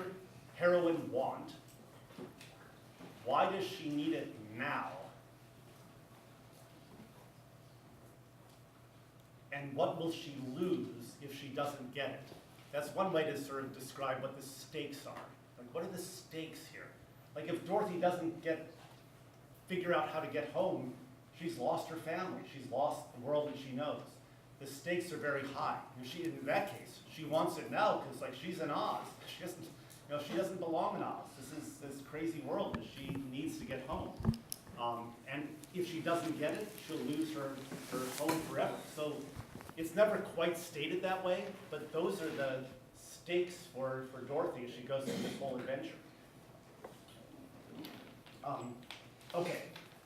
heroine want? Why does she need it now? And what will she lose if she doesn't get it? That's one way to sort of describe what the stakes are. Like, what are the stakes here? Like, if Dorothy doesn't figure out how to get home, she's lost her family. She's lost the world that she knows. The stakes are very high. In that case, she wants it now because, like, she's in Oz. She doesn't belong in Oz. This is this crazy world that she needs to get home. And if she doesn't get it, she'll lose her home forever. So it's never quite stated that way, but those are the stakes for Dorothy as she goes through this whole adventure. Okay,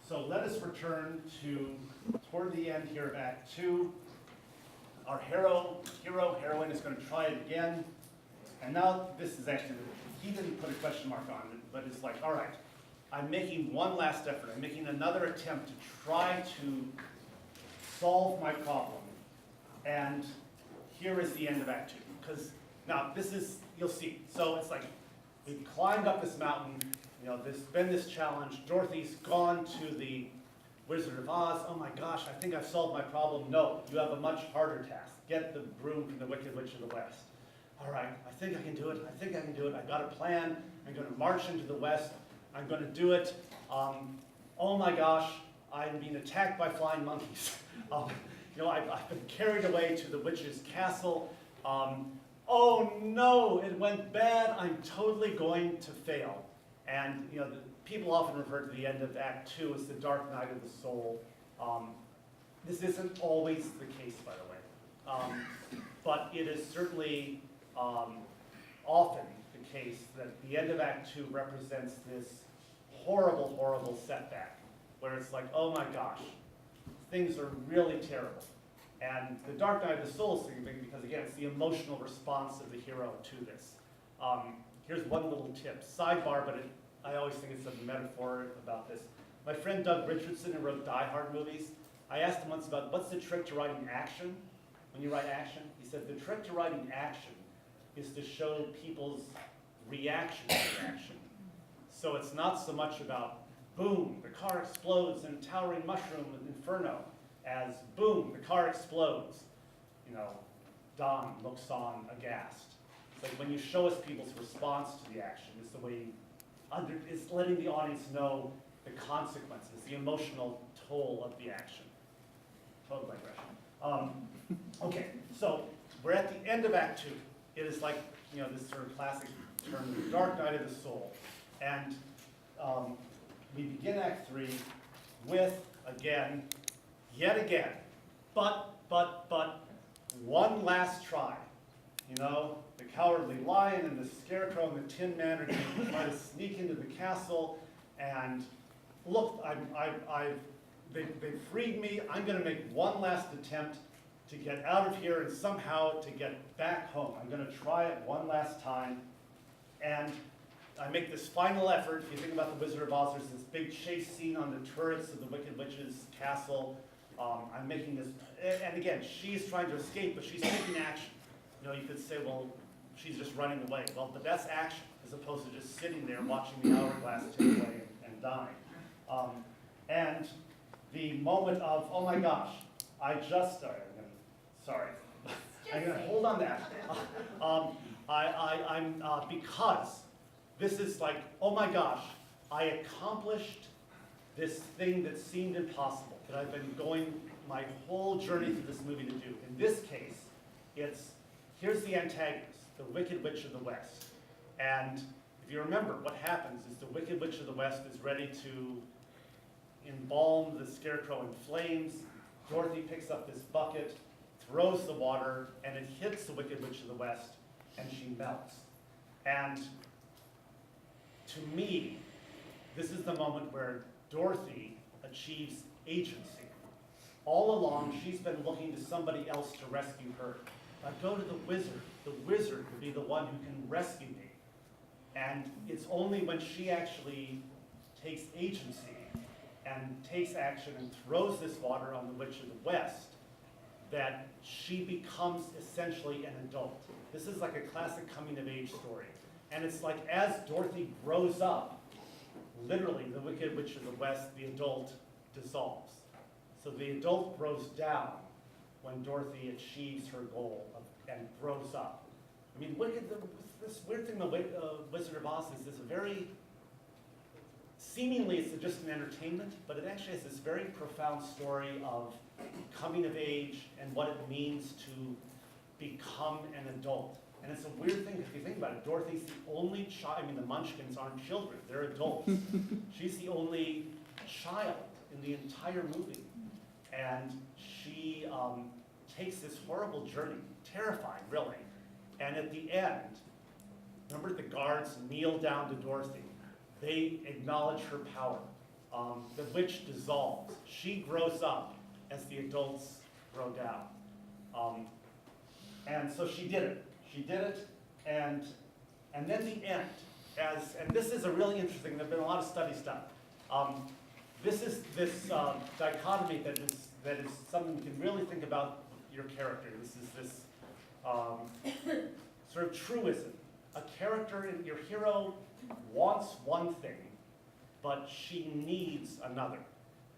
so let us return to toward the end here of Act 2. Our heroine is going to try it again. And now this is actually, he didn't put a question mark on it, but it's like, all right, I'm making one last effort. I'm making another attempt to try to solve my problem. And here is the end of Act 2. Because now this is, you'll see. So it's like, we've climbed up this mountain. You know, there's been this challenge. Dorothy's gone to the Wizard of Oz. Oh my gosh, I think I've solved my problem. No, you have a much harder task. Get the broom from the Wicked Witch of the West. All right, I think I can do it. I think I can do it. I've got a plan. I'm going to march into the West. I'm going to do it. Oh my gosh, I'm being attacked by flying monkeys. I've been carried away to the witch's castle. Oh no, it went bad. I'm totally going to fail. And people often refer to the end of Act 2 as the dark night of the soul. This isn't always the case, by the way. But it is certainly often the case that the end of Act 2 represents this horrible, horrible setback, where it's like, oh my gosh, things are really terrible. And the dark night of the soul is significant because, again, it's the emotional response of the hero to this. Here's one little tip, sidebar, but I always think it's a metaphor about this. My friend Doug Richardson, who wrote Die Hard movies, I asked him once about what's the trick to writing action when you write action. He said the trick to writing action is to show people's reaction to the action. So it's not so much about boom, the car explodes in towering mushroom inferno, as boom, the car explodes. Don looks on aghast. It's like when you show us people's response to the action, it's the way it's letting the audience know the consequences, the emotional toll of the action. Total digression. Okay, so we're at the end of Act 2. It is like, this sort of classic term, the dark night of the soul. And we begin Act 3 with, yet again, but, one last try. You know, the Cowardly Lion and the Scarecrow and the Tin Man are going to try to sneak into the castle, and look, they've freed me. I'm going to make one last attempt to get out of here and somehow to get back home. I'm going to try it one last time, and I make this final effort. If you think about the Wizard of Oz, there's this big chase scene on the turrets of the Wicked Witch's castle. I'm making this, and again, she's trying to escape, but she's taking action. You know, you could say, well, she's just running away. Well, but that's action, as opposed to just sitting there watching the hourglass tick away and dying. And the moment of, oh my gosh, I'm gonna hold on that. Because this is like, oh my gosh, I accomplished this thing that seemed impossible, that I've been going my whole journey through this movie to do. In this case, here's the antagonist, the Wicked Witch of the West. And if you remember, what happens is the Wicked Witch of the West is ready to embalm the Scarecrow in flames. Dorothy picks up this bucket, throws the water, and it hits the Wicked Witch of the West, and she melts. And to me, this is the moment where Dorothy achieves agency. All along, she's been looking to somebody else to rescue her. I go to the wizard. The wizard will be the one who can rescue me. And it's only when she actually takes agency and takes action and throws this water on the Witch of the West that she becomes essentially an adult. This is like a classic coming-of-age story. And it's like as Dorothy grows up, literally the Wicked Witch of the West, the adult, dissolves. So the adult grows down when Dorothy achieves her goal and grows up. I mean, this weird thing about Wizard of Oz is this very, seemingly it's just an entertainment, but it actually has this very profound story of coming of age and what it means to become an adult. And it's a weird thing, if you think about it, Dorothy's the only child, I mean, the Munchkins aren't children, they're adults. She's the only child in the entire movie. And she takes this horrible journey, terrifying, really. And at the end, remember the guards kneel down to Dorothy. They acknowledge her power. The witch dissolves. She grows up as the adults grow down. And so she did it. She did it, and then the end, and this is a really interesting, there've been a lot of studies done. This is this dichotomy that is something you can really think about your character. This is this sort of truism. A character, your hero wants one thing, but she needs another.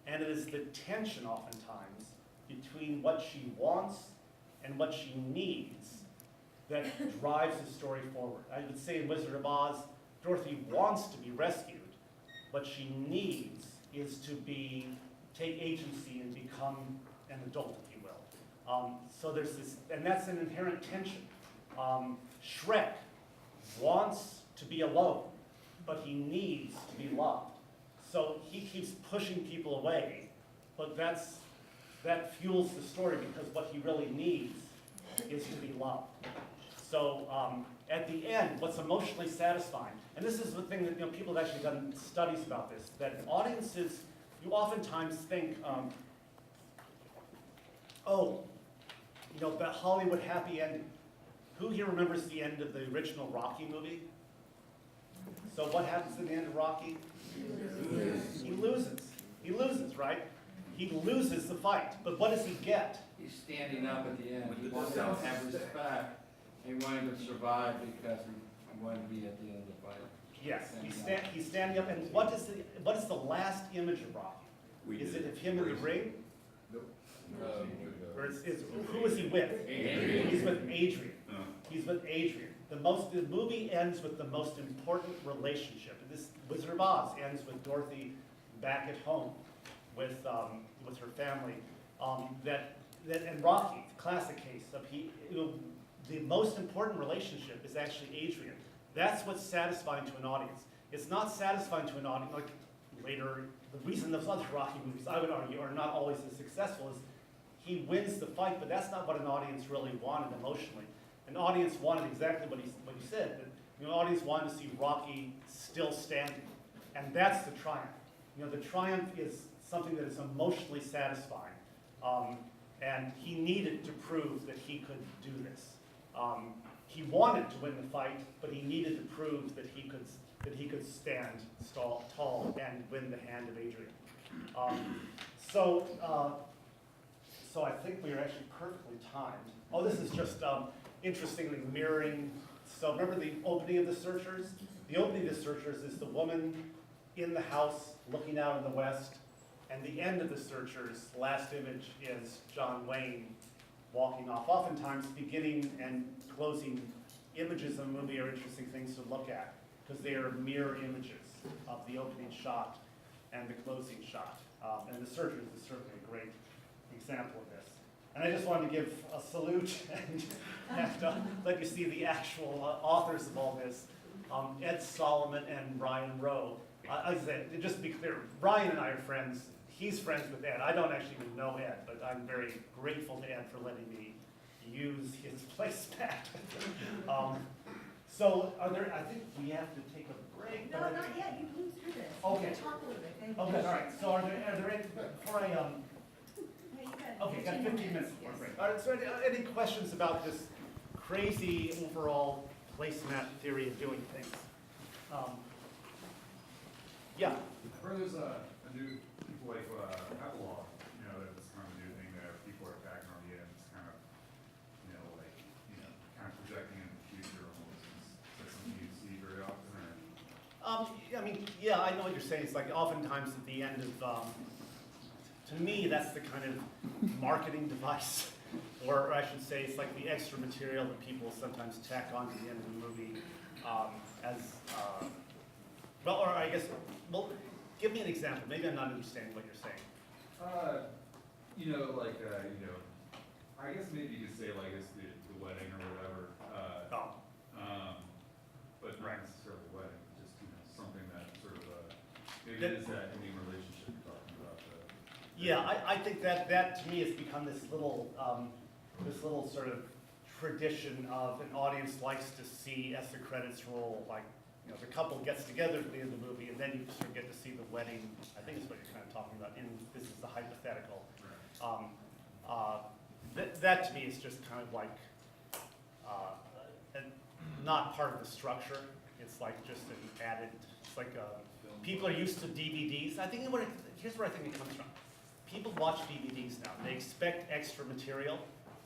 And it is the tension oftentimes between what she wants and what she needs that drives the story forward. I would say in Wizard of Oz, Dorothy wants to be rescued. What she needs is to take agency and become an adult, if you will. So there's this, and that's an inherent tension. Shrek wants to be alone, but he needs to be loved. So he keeps pushing people away, but that fuels the story because what he really needs is to be loved. So at the end, what's emotionally satisfying, and this is the thing that people have actually done studies about this, that audiences, you oftentimes think, that Hollywood happy ending. Who here remembers the end of the original Rocky movie? So what happens at the end of Rocky? He loses. He loses, right? He loses the fight. But what does he get? He's standing up at the end. He wants to have respect. He wanted to survive because he wanted to be at the end of the fight. Yes, he's standing up. And what is the last image of Rocky? Is it of him in the ring? Or who is he with? Adrian. He's with Adrian. He's with Adrian. The movie ends with the most important relationship. This Wizard of Oz ends with Dorothy back at home with her family. And Rocky, classic case of the most important relationship is actually Adrian. That's what's satisfying to an audience. It's not satisfying to an audience like later. The reason those other Rocky movies, I would argue, are not always as successful is he wins the fight, but that's not what an audience really wanted emotionally. An audience wanted exactly what you said, that the audience wanted to see Rocky still standing, and that's the triumph. The triumph is something that is emotionally satisfying, and he needed to prove that he could do this. He wanted to win the fight, but he needed to prove that he could stand tall and win the hand of Adrian. So I think we are actually perfectly timed. Oh, this is just interestingly mirroring. So remember the opening of The Searchers? The opening of The Searchers is the woman in the house looking out in the west, and the end of The Searchers, last image, is John Wayne walking off. Oftentimes, beginning and closing images of a movie are interesting things to look at, because they are mirror images of the opening shot and the closing shot. And The Searchers is certainly a great example of this. And I just wanted to give a salute and let you see the actual authors of all this, Ed Solomon and Brian Rowe. I said, just to be clear, Brian and I are friends. He's friends with Ed. I don't actually even know Ed, but I'm very grateful to Ed for letting me use his placemat. So I think we have to take a break. No, not yet, you blew through this. Okay. You can talk a little bit, thank you. Okay, all right, so are there any, before I, No, you got okay, got 15 minutes before yes. break. All right, so any questions about this crazy overall placemat theory of doing things? Yeah. Where there's a new people like epilogue, that's kind of a new thing that people are tagging on the end. It's kind of, kind of projecting in the future almost. Is that something you see very often, or? I mean, yeah, I know what you're saying. It's like oftentimes at the end of, to me, that's the kind of marketing device, or I should say, it's like the extra material that people sometimes tack on to the end of the movie well, or I guess, well, give me an example. Maybe I'm not understanding what you're saying. I guess maybe you could say like it's the wedding or whatever. But not necessarily the wedding, just something that sort of maybe it is that ending relationship you're talking about. Yeah, I think that to me has become this little sort of tradition of an audience likes to see as the credits roll, like, the couple gets together at the end of the movie, and then you sort of get to see the wedding. I think is what you're kind of talking about. This is the hypothetical. That to me is just kind of like not part of the structure. It's like just an added. It's like people are used to DVDs. I think here's where I think it comes from. People watch DVDs now. They expect extra material,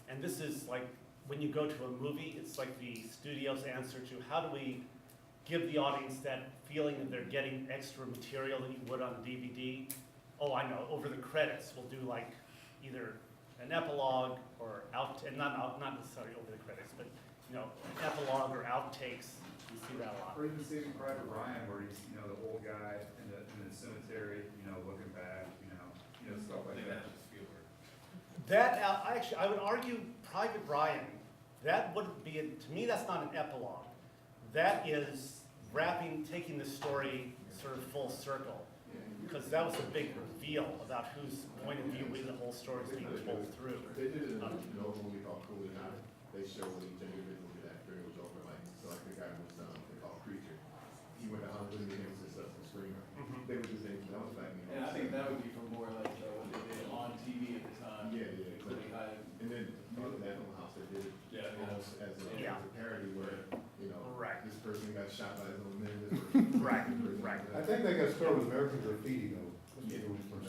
and this is like when you go to a movie. It's like the studio's answer to how do we give the audience that feeling that they're getting extra material that you would on a DVD. Oh, I know, over the credits, we'll do like either an epilogue or and not necessarily over the credits, but an epilogue or outtakes. You see that a lot. Or even Saving Private Ryan, where he's the old guy in the cemetery, looking back, stuff like that. That I would argue Private Ryan. That wouldn't be to me. That's not an epilogue. That is taking the story sort of full circle, because that was a big reveal about whose point of view the whole story is being told through. They did it in an old movie called Cool and Out. They showed each individual did after it was over, like the guy was they called Creature. He went to Hollywood and became a successful screamer. They would do things that was back in the And I think that would be for more like what they did on TV at the time. Yeah, exactly. And then after that, on House, they did it almost as a parody where, right. This person got shot by his own men. This person, Right. I think they got started with American Graffiti, though.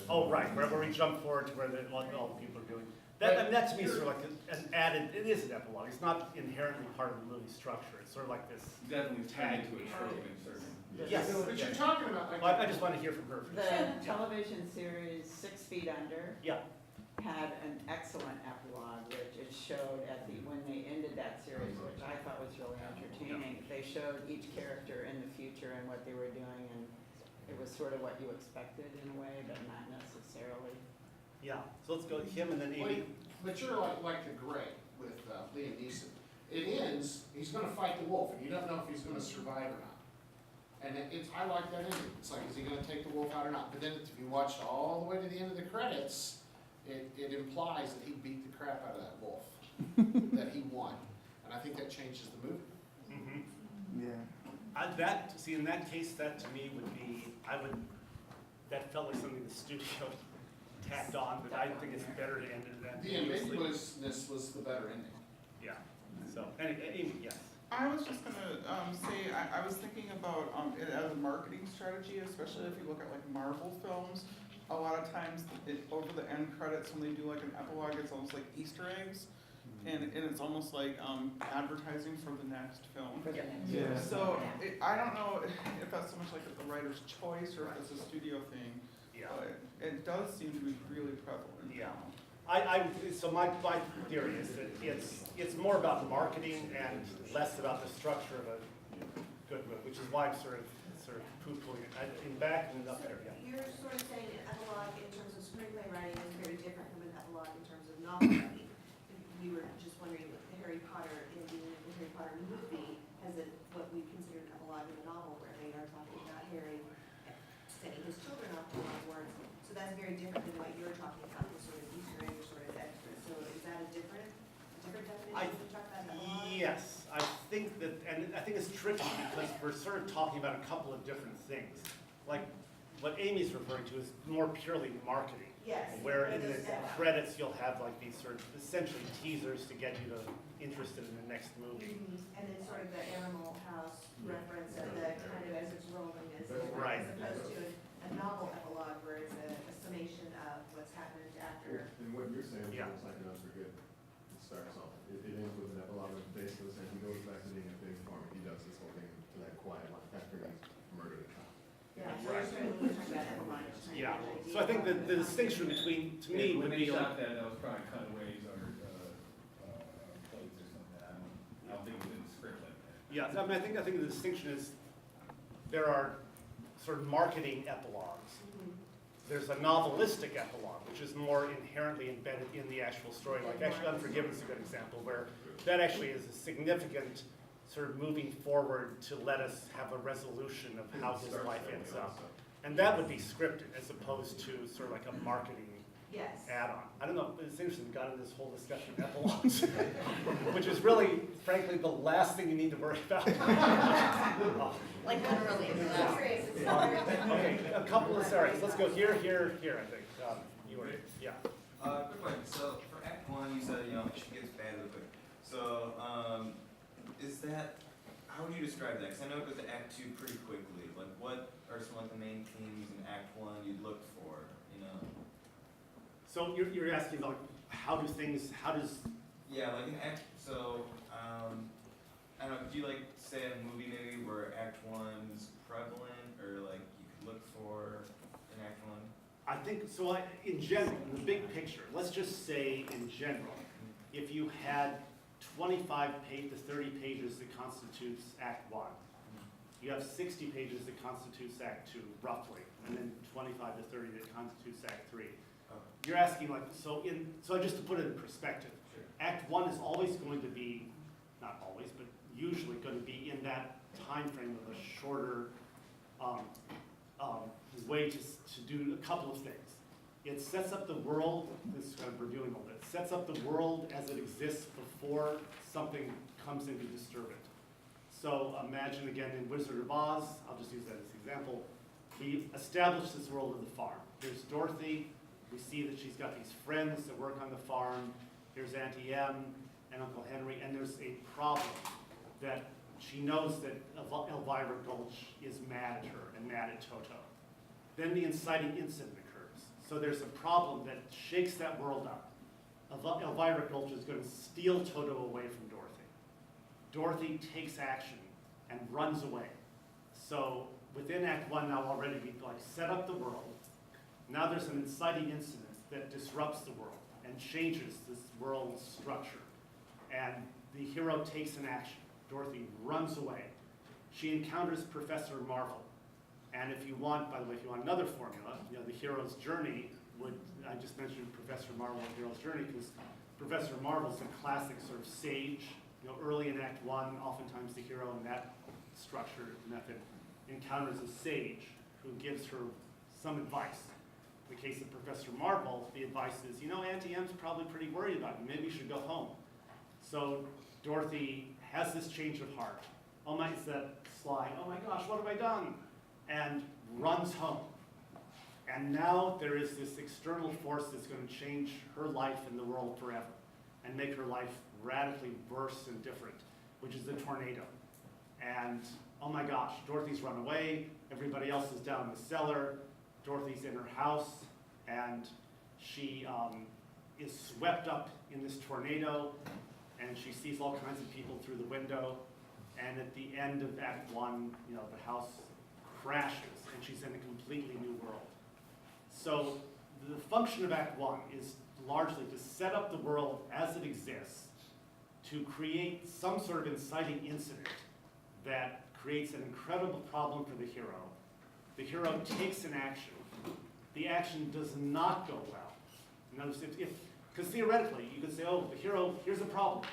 Oh, right, where we jump forward to where all the people are doing. That to me is sort of like an added, it is an epilogue. It's not inherently part of the movie structure. It's sort of like this. Definitely tied to a trope in certain. Yes. But you're talking about like. I just want to hear from her. The television series 6 Feet Under Yeah. had an excellent epilogue, which it showed when they ended that series, which I thought was really entertaining. They showed each character in the future and what they were doing, and it was sort of what you expected in a way, but not necessarily. Yeah, so let's go to him and then Amy. But you're like the Gray with Liam Neeson. It ends, he's gonna fight the wolf, and you don't know if he's gonna survive or not. And I like that ending. It's like, is he gonna take the wolf out or not? But then if you watch all the way to the end of the credits, it implies that he beat the crap out of that wolf, that he won. And I think that changes the movie. Yeah. See, in that case, that to me would be, that felt like something the studio tacked on, but I think it's better to end it that. The ambiguousness was the better ending. Yeah, so, anyway, Amy, yes. I was just gonna say, I was thinking about it as a marketing strategy, especially if you look at like Marvel films. A lot of times, over the end credits, when they do like an epilogue, it's almost like Easter eggs. And it's almost like advertising for the next film. Yeah. So I don't know if that's so much like the writer's choice or if it's a studio thing. Yeah. But it does seem to be really prevalent. Yeah. So my theory is that it's more about marketing and less about the structure of a good movie, which is why I'm sort of poo-pooing it. In back and up there, yeah. You're sort of saying an epilogue in terms of screenplay writing is very different from an epilogue in terms of novel writing. We were just wondering with the Harry Potter ending, the Harry Potter movie, has it what we consider an epilogue in the novel where they are talking about Harry sending his children off to Hogwarts. So that's very different than what you're talking about, the sort of Easter egg or sort of extra. So is that a different definition when you talk about epilogue? Yes, I think that, and I think it's tricky because we're sort of talking about a couple of different things. Like what Amy's referring to is more purely marketing. Yes. Where in the credits you'll have like these sort of essentially teasers to get you interested in the next movie. And then sort of the Animal House reference of the kind of as it's rolling as Right. opposed to a novel epilogue where it's a summation of what's happened after. And what you're saying is Yeah. almost like an unforgiven. It starts off, it ends with an epilogue of basically saying he goes back to being a pig farmer. He does this whole thing to that quiet life after he's murdered a cop. Yeah, so you're sort of talking about epilogue. you're trying to Yeah. get an idea So I think of the distinction between, to me, would When they be shot like, that was probably cutaways or plates or something. I don't think it was in the script like that. yeah, I mean, I think the distinction is there are sort of marketing epilogues. There's a novelistic epilogue, which is more inherently embedded in the actual story. Like actually Unforgiven is a good example where that actually is a significant sort of moving forward to let us have a resolution of how his life ends up. And that would be scripted as opposed to sort of like a marketing Yes. add-on. I don't know, it's interesting, we got into this whole discussion of epilogues, which is really, frankly, the last thing you need to worry about. Like literally, it's not serious, it's not very different. Okay, a couple of scenarios. Let's go here, here, here, I think. You were, yeah. Quick question. So for Act 1, you said, it gets bad really quick. So, is that, how would you describe that? Because I know it goes to Act 2 pretty quickly. Like, what are some of the main themes in Act 1 you'd look for, So you're asking about how does, Yeah, like in Act, so, I don't know, could you like say a movie maybe where Act 1's prevalent, or like you could look for in Act 1? I think, so in general, in the big picture, let's just say in general, if you had 25 to 30 pages that constitutes Act 1, you have 60 pages that constitutes Act 2, roughly, and then 25 to 30 that constitutes Act 3. You're asking like, so just to put it in perspective, Sure. Act 1 is always going to be, not always, but usually going to be in that time frame of a shorter way to do a couple of things. It sets up the world, this is kind of reviewing a little bit, sets up the world as it exists before something comes in to disturb it. So imagine again in Wizard of Oz, I'll just use that as an example, we establish this world of the farm. Here's Dorothy, we see that she's got these friends that work on the farm, here's Auntie Em and Uncle Henry, and there's a problem that she knows that Elvira Gulch is mad at her and mad at Toto. Then the inciting incident occurs. So there's a problem that shakes that world up. Elvira Gulch is going to steal Toto away from Dorothy. Dorothy takes action and runs away. So within Act 1 now already we've like set up the world. Now there's an inciting incident that disrupts the world and changes this world's structure. And the hero takes an action. Dorothy runs away. She encounters Professor Marvel. And if you want, by the way, if you want another formula, the hero's journey would, I just mentioned Professor Marvel and Hero's Journey because Professor Marvel's a classic sort of sage. Early in Act 1, oftentimes the hero in that structured method encounters a sage who gives her some advice. In the case of Professor Marvel, the advice is, you know, Auntie M's probably pretty worried about you. Maybe you should go home. So Dorothy has this change of heart. Oh my, it's that slide, oh my gosh, what have I done? And runs home. And now there is this external force that's going to change her life and the world forever and make her life radically worse and different, which is the tornado. And oh my gosh, Dorothy's run away, everybody else is down in the cellar, Dorothy's in her house, and she is swept up in this tornado, and she sees all kinds of people through the window, and at the end of Act 1, you know, the house crashes, and she's in a completely new world. So the function of Act 1 is largely to set up the world as it exists, to create some sort of inciting incident that creates an incredible problem for the hero. The hero takes an action. The action does not go well. In other words, because theoretically, you could say, oh, the hero, here's a problem.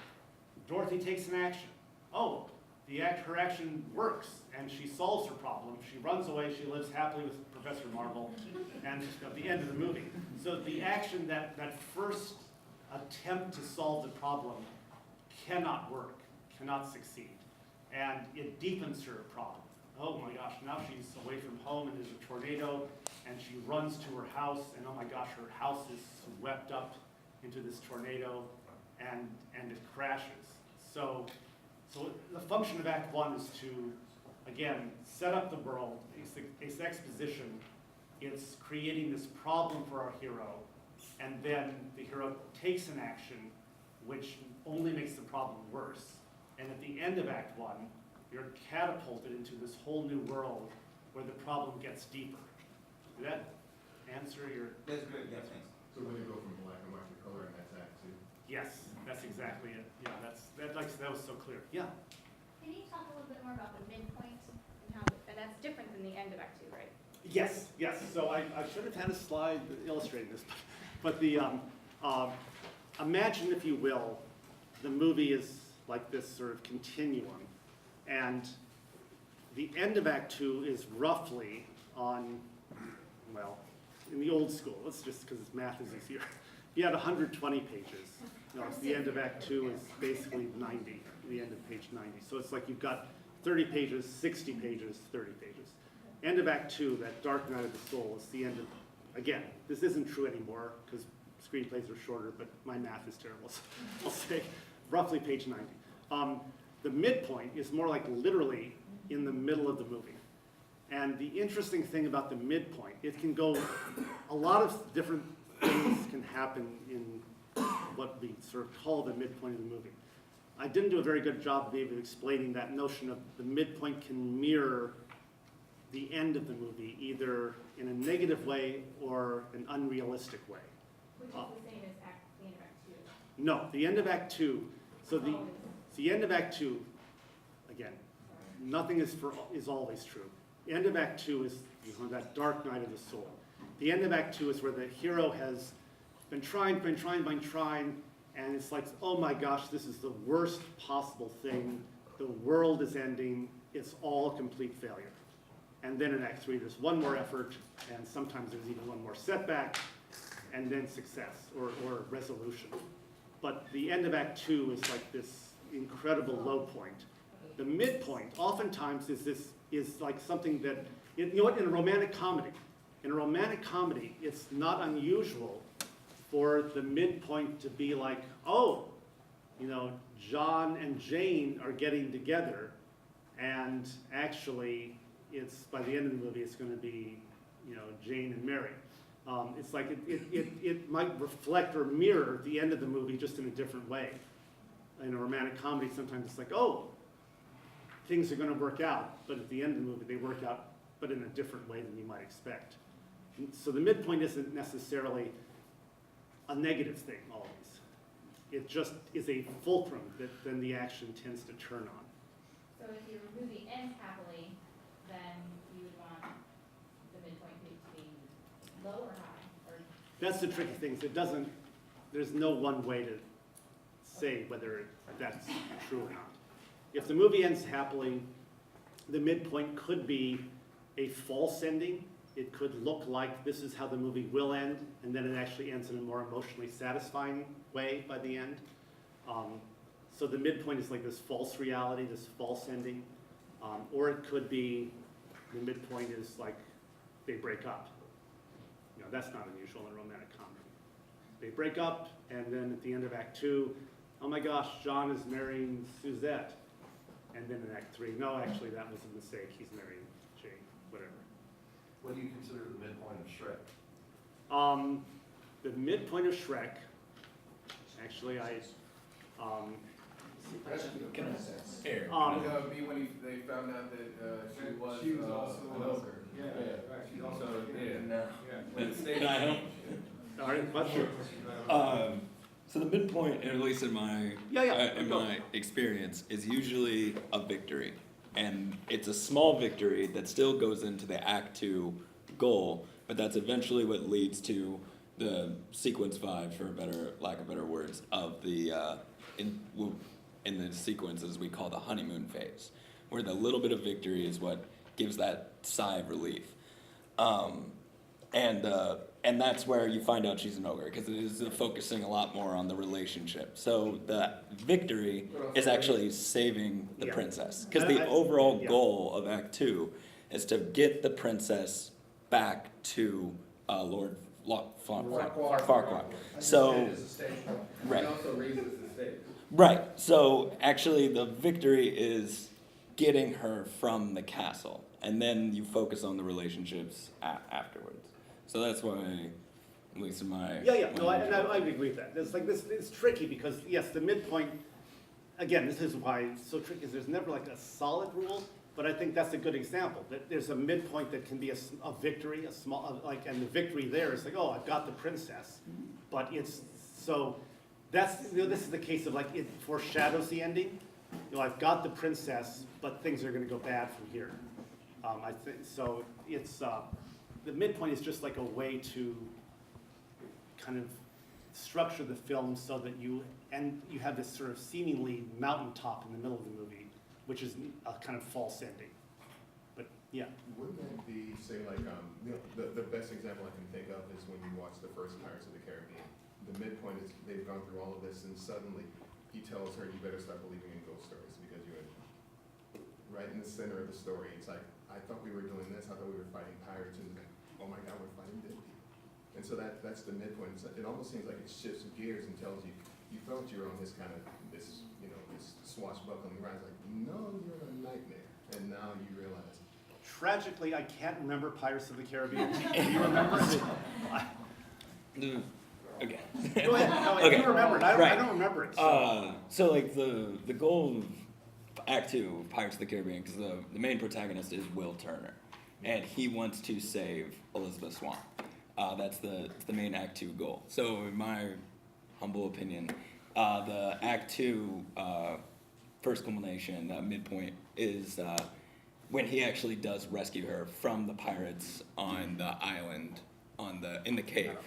Dorothy takes an action. Oh, her action works, and she solves her problem. She runs away, she lives happily with Professor Marvel, and at the end of the movie. So the action, that first attempt to solve the problem cannot work, cannot succeed. And it deepens her problem. Oh my gosh, now she's away from home and there's a tornado, and she runs to her house, and oh my gosh, her house is swept up into this tornado, and it crashes. So the function of Act 1 is to, again, set up the world. It's exposition. It's creating this problem for our hero, and then the hero takes an action which only makes the problem worse. And at the end of Act 1, you're catapulted into this whole new world where the problem gets deeper. Did that answer your? That's good, yeah, thanks. So when you go from black and white to color, and that's Act 2? Yes, that's exactly it. Yeah, that was so clear. Yeah. Can you talk a little bit more about the midpoint and how, and that's different than the end of Act 2, right? Yes, yes. So I should have had a slide illustrating this, but the imagine, if you will, the movie is like this sort of continuum, and the end of Act 2 is roughly on, well, in the old school. Let's just, because math is easier. You had 120 pages. No, the end of Act 2 is basically 90, the end of page 90. So it's like you've got 30 pages, 60 pages, 30 pages. End of Act 2, that dark night of the soul, is the end of, again, this isn't true anymore because screenplays are shorter, but my math is terrible, so I'll say roughly page 90. The midpoint is more like literally in the middle of the movie. And the interesting thing about the midpoint, it can go, a lot of different things can happen in what we sort of call the midpoint of the movie. I didn't do a very good job of even explaining that notion of the midpoint can mirror the end of the movie, either in a negative way or an unrealistic way. Which is the same as the end of Act 2. No, the end of Act 2, so the end of Act 2, again, nothing is always true. The end of Act 2 is that dark night of the soul. The end of Act 2 is where the hero has been trying, and it's like, oh my gosh, this is the worst possible thing. The world is ending. It's all a complete failure. And then in Act 3, there's one more effort, and sometimes there's even one more setback, and then success or resolution. But the end of Act 2 is like this incredible low point. The midpoint oftentimes is like something that, you know what, in a romantic comedy, it's not unusual for the midpoint to be like, oh, you know, John and Jane are getting together, and actually, it's by the end of the movie, it's going to be, you know, Jane and Mary. It's like it might reflect or mirror the end of the movie just in a different way. In a romantic comedy, sometimes it's like, oh, things are going to work out, but at the end of the movie, they work out, but in a different way than you might expect. So the midpoint isn't necessarily a negative thing always. It just is a fulcrum that then the action tends to turn on. So if your movie ends happily, then you would want the midpoint to be low or high? Or That's the tricky thing. There's no one way to say whether that's true or not. If the movie ends happily, the midpoint could be a false ending, It could look like this is how the movie will end, and then it actually ends in a more emotionally satisfying way by the end. So the midpoint is like this false reality, this false ending. Or it could be the midpoint is like they break up. You know, that's not unusual in a romantic comedy. They break up, and then at the end of Act 2, oh my gosh, John is marrying Suzette. And then in Act 3, no, actually that was a mistake, he's marrying Jane, whatever. What do you consider the midpoint of Shrek? The midpoint of Shrek, actually Rescue the princess. Here. That would be when they found out that she was also an ogre. Yeah, right, she's also, When it stayed All right, question. So the midpoint, at least in my in go. my experience, is usually a victory, and it's a small victory that still goes into the Act 2 goal, but that's eventually what leads to the sequence 5, for lack of better words, of the in the sequences we call the honeymoon phase, where the little bit of victory is what gives that sigh of relief. And that's where you find out she's an ogre, because it is focusing a lot more on the relationship. So the victory is actually saving the princess, because the overall goal of Act 2 is to get the princess back to Lord Farquaad. So, right. It also raises the stakes. Right. So actually, the victory is getting her from the castle, and then you focus on the relationships afterwards. So that's why, at least in my I agree with that. It's like this. It's tricky because yes, the midpoint. Again, this is why it's so tricky. Is there's never like a solid rule, but I think that's a good example. That there's a midpoint that can be a victory, a small and the victory there is like, oh, I've got the princess, but it's so. That's this is the case of like it foreshadows the ending. You know, I've got the princess, but things are going to go bad from here. I think so. It's the midpoint is just like a way to kind of structure the film so that you have this sort of seemingly mountaintop in the middle of the movie, which is a kind of false ending. But yeah. Wouldn't that be, say, like, the best example I can think of is when you watch the first Pirates of the Caribbean. The midpoint is they've gone through all of this, and suddenly he tells her, you better start believing in ghost stories because you're right in the center of the story. It's like, I thought we were doing this, I thought we were fighting pirates, and then, oh my God, we're fighting dead people. And so that's the midpoint. It almost seems like it shifts gears and tells you, you thought you were on this kind of, this swashbuckling ride. It's like, no, you're in a nightmare. And now you realize. Tragically, I can't remember Pirates of the Caribbean. Do you remember it? Okay. Go ahead. No, okay. You remember it. I don't remember it. So like the goal of Act 2 of Pirates of the Caribbean, because the main protagonist is Will Turner, and he wants to save Elizabeth Swann. That's the main Act 2 goal. So in my humble opinion, the Act 2 first culmination, midpoint, is when he actually does rescue her from the pirates on the island, in the cave.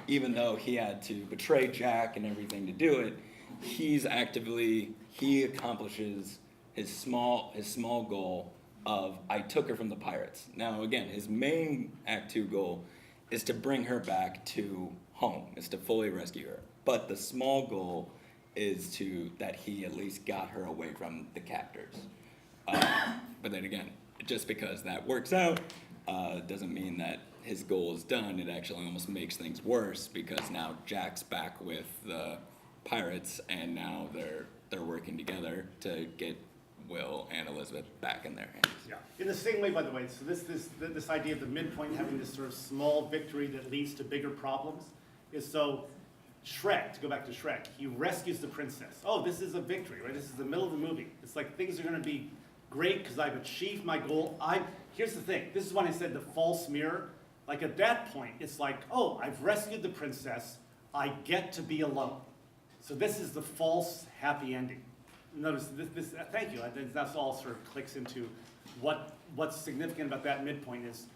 Even though he had to betray Jack and everything to do it, he accomplishes his small goal of, I took her from the pirates. Now again, his main Act 2 goal is to bring her back to home, is to fully rescue her. But the small goal is that he at least got her away from the captors. But then again, just because that works out, doesn't mean that his goal is done. It actually almost makes things worse, because now Jack's back with the pirates, and now they're working together to get Will and Elizabeth back in their hands. Yeah. In the same way, by the way, so this idea of the midpoint having this sort of small victory that leads to bigger problems is so Shrek, to go back to Shrek, he rescues the princess. Oh, this is a victory, right? This is the middle of the movie. It's like things are going to be great because I've achieved my goal. Here's the thing. This is when I said the false mirror. Like at that point, it's like, oh, I've rescued the princess. I get to be alone. So this is the false happy ending. Notice this thank you. That's all sort of clicks into what's significant about that midpoint is.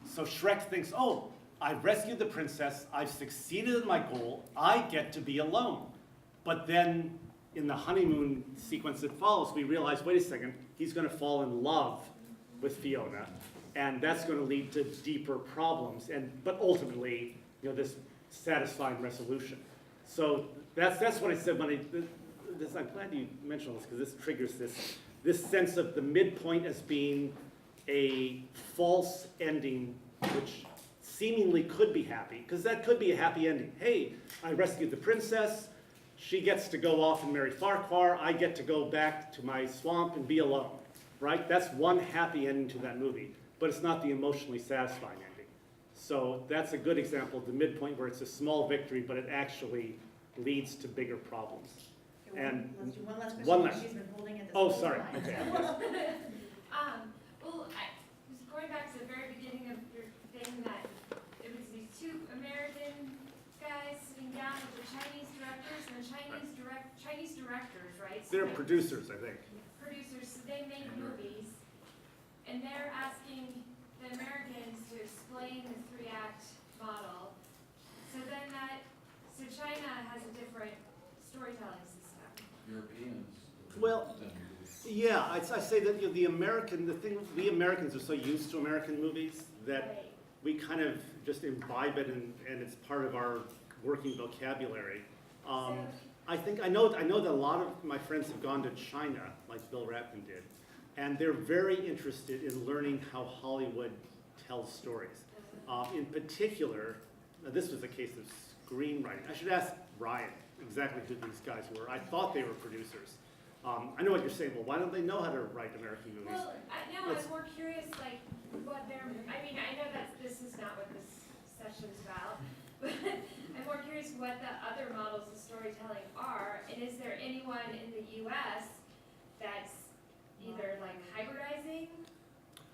So Shrek thinks, oh, I've rescued the princess. I've succeeded in my goal. I get to be alone. But then in the honeymoon sequence that follows, we realize, wait a second, he's going to fall in love with Fiona. And that's going to lead to deeper problems, but ultimately, this satisfying resolution. So that's what I said when I'm glad you mentioned this, because this triggers this sense of the midpoint as being a false ending, which seemingly could be happy, because that could be a happy ending. Hey, I rescued the princess, she gets to go off and marry Farquhar, I get to go back to my swamp and be alone, right? That's one happy ending to that movie, but it's not the emotionally satisfying ending. So that's a good example of the midpoint where it's a small victory, but it actually leads to bigger problems. And Let's do one last question. one last. She's been holding it this Oh, whole sorry. time. Okay. Well, going back to the very beginning of your thing, that it was these two American guys sitting down with the Chinese directors, and the Chinese directors, right? So They're producers, I think. producers, so they make movies, and they're asking the Americans to explain the 3-act model. So then so China has a different storytelling system. Europeans. Well, yeah, I say that we Americans are so used to American movies that we kind of just imbibe it, and it's part of our working vocabulary. I know that a lot of my friends have gone to China, like Bill Ratman did, and they're very interested in learning how Hollywood tells stories. In particular, this was a case of screenwriting. I should ask Ryan exactly who these guys were. I thought they were producers. I know what you're saying. Well, why don't they know how to write American movies? Well, I'm more curious, like, what they're, I mean, I know that this is not what this session's about, but I'm more curious what the other models of storytelling are, and is there anyone in the US that's either like hybridizing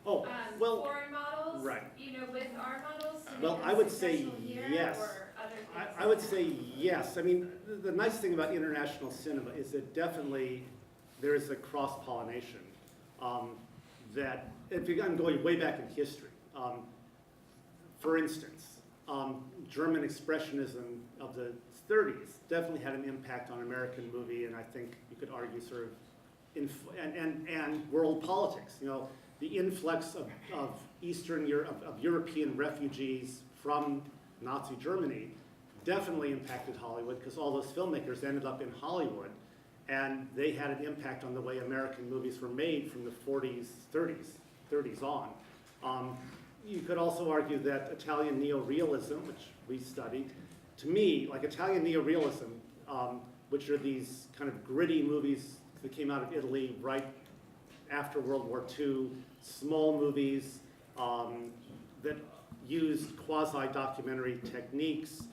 foreign models, right. With our models? To Well, make I them would say successful here, yes. or other things I would say yes. I mean, the nice thing about international cinema is that definitely there is a cross-pollination. That, I'm going way back in history. For instance, German expressionism of the 30s definitely had an impact on American movie, and I think you could argue sort of, and world politics. The influx of Eastern Europe, of European refugees from Nazi Germany definitely impacted Hollywood, because all those filmmakers ended up in Hollywood, and they had an impact on the way American movies were made from the 40s, 30s on. You could also argue that Italian neorealism, which we studied, to me, like Italian neorealism, which are these kind of gritty movies that came out of Italy right after World War II, small movies that used quasi-documentary techniques,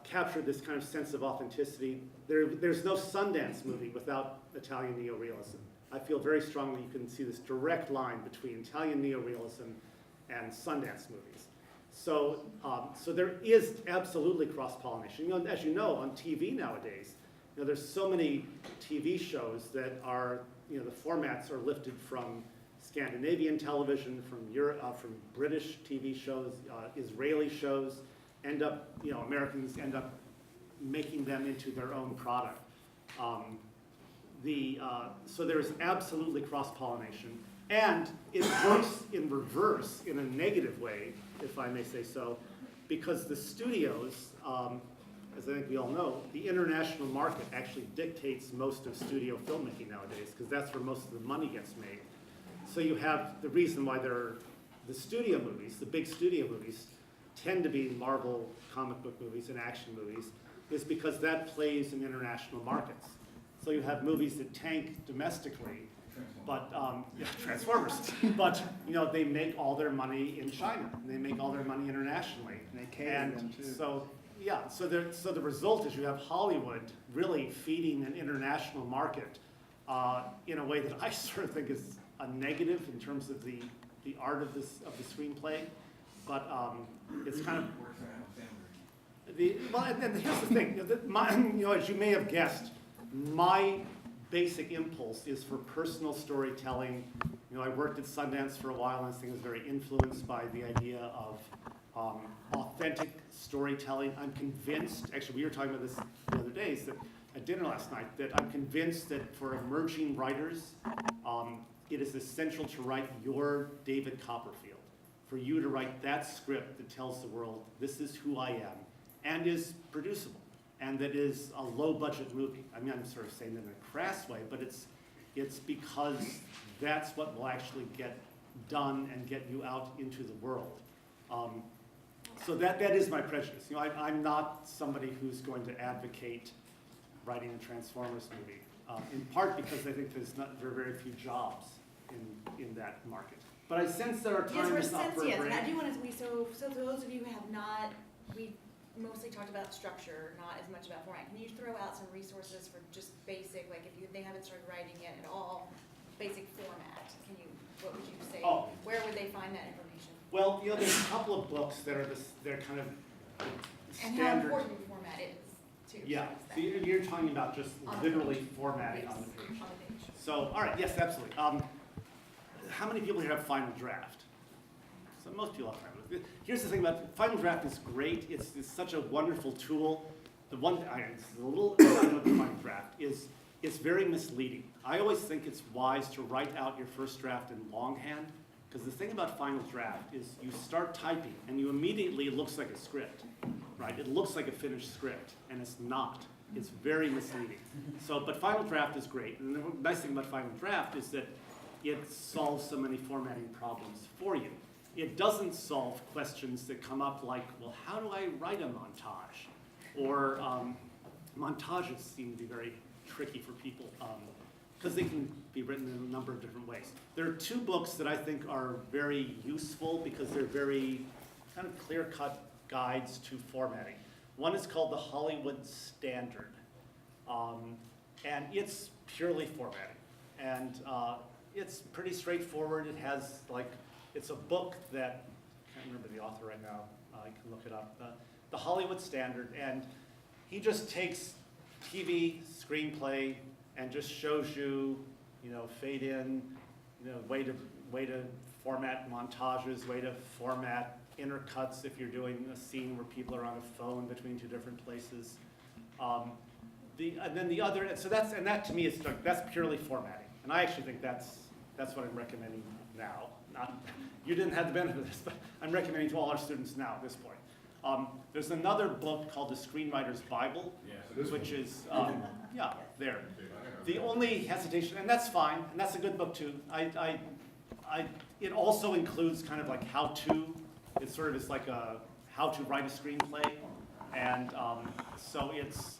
captured this kind of sense of authenticity. There's no Sundance movie without Italian neorealism. I feel very strongly you can see this direct line between Italian neorealism and Sundance movies. So there is absolutely cross-pollination. As you know, on TV nowadays, there's so many TV shows that are, the formats are lifted from Scandinavian television, from Europe, from British TV shows, Israeli shows. Americans end up making them into their own product. So there is absolutely cross-pollination, and it works in reverse in a negative way, if I may say so, because the studios, as I think we all know, the international market actually dictates most of studio filmmaking nowadays, because that's where most of the money gets made. So you have the reason why the studio movies, the big studio movies, tend to be Marvel comic book movies and action movies, is because that plays in international markets. So you have movies that tank domestically, but Transformers. But they make all their money in China. And they make all their money internationally. And they cater them too. So the result is you have Hollywood really feeding an international market in a way that I sort of think is a negative in terms of the art of the screenplay. But it's kind of and here's the thing. As you may have guessed, my basic impulse is for personal storytelling. I worked at Sundance for a while, and this thing was very influenced by the idea of authentic storytelling. I'm convinced, actually we were talking about this the other day at dinner last night, that I'm convinced that for emerging writers, it is essential to write your David Copperfield, for you to write that script that tells the world, this is who I am, and is producible, and that is a low-budget movie. I mean, I'm sort of saying that in a crass way, but it's because that's what will actually get done and get you out into the world. So that is my prejudice. You know, I'm not somebody who's going to advocate writing a Transformers movie, in part because I think there are very few jobs in that market. But I sense that our time is up for a break. And I do want to, so those of you who have not, we mostly talked about structure, not as much about format. Can you throw out some resources for just basic, like if they haven't started writing yet at all, basic format? What would you say? Oh. Where would they find that information? Well, you know, there's a couple of books that are they're kind of And standard. how important format is, too. Yeah, besides so that. you're talking about just On the literally page. formatting Yes, on the page. on the page. So, all right, yes, absolutely. How many people here have Final Draft? So most people have Final Draft. Here's the thing about Final Draft is great. It's such a wonderful tool. The one, the little thing with Final Draft is it's very misleading. I always think it's wise to write out your first draft in longhand, because the thing about Final Draft is you start typing and you immediately, it looks like a script, right? It looks like a finished script, and it's not. It's very misleading. So, but Final Draft is great. And the nice thing about Final Draft is that it solves so many formatting problems for you. It doesn't solve questions that come up like, well, how do I write a montage? Or montages seem to be very tricky for people because they can be written in a number of different ways. There are two books that I think are very useful because they're very kind of clear-cut guides to formatting. One is called The Hollywood Standard, and it's purely formatting. And it's pretty straightforward. It has, like, it's a book that, I can't remember the author right now, I can look it up, The Hollywood Standard, and he just takes TV, screenplay, and just shows you, you know, fade in, you know, way to format montages, way to format intercuts if you're doing a scene where people are on a phone between two different places. And then the other, so that to me is that's purely formatting, and I actually think that's what I'm recommending now. You didn't have the benefit of this, but I'm recommending to all our students now at this point. There's another book called The Screenwriter's Bible, which is, yeah, there. The only hesitation, and that's fine, and that's a good book too. It also includes kind of like how-to. It sort of is like a how to write a screenplay, and so it's,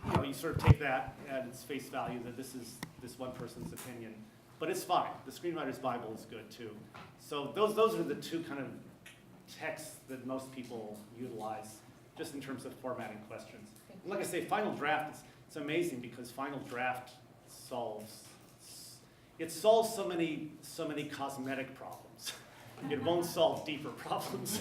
you know, you sort of take that at its face value that this is this one person's opinion, but it's fine. The Screenwriter's Bible is good too. So those are the two kind of texts that most people utilize just in terms of formatting questions. And like I say, Final Draft, it's amazing because Final Draft solves so many cosmetic problems. It won't solve deeper problems.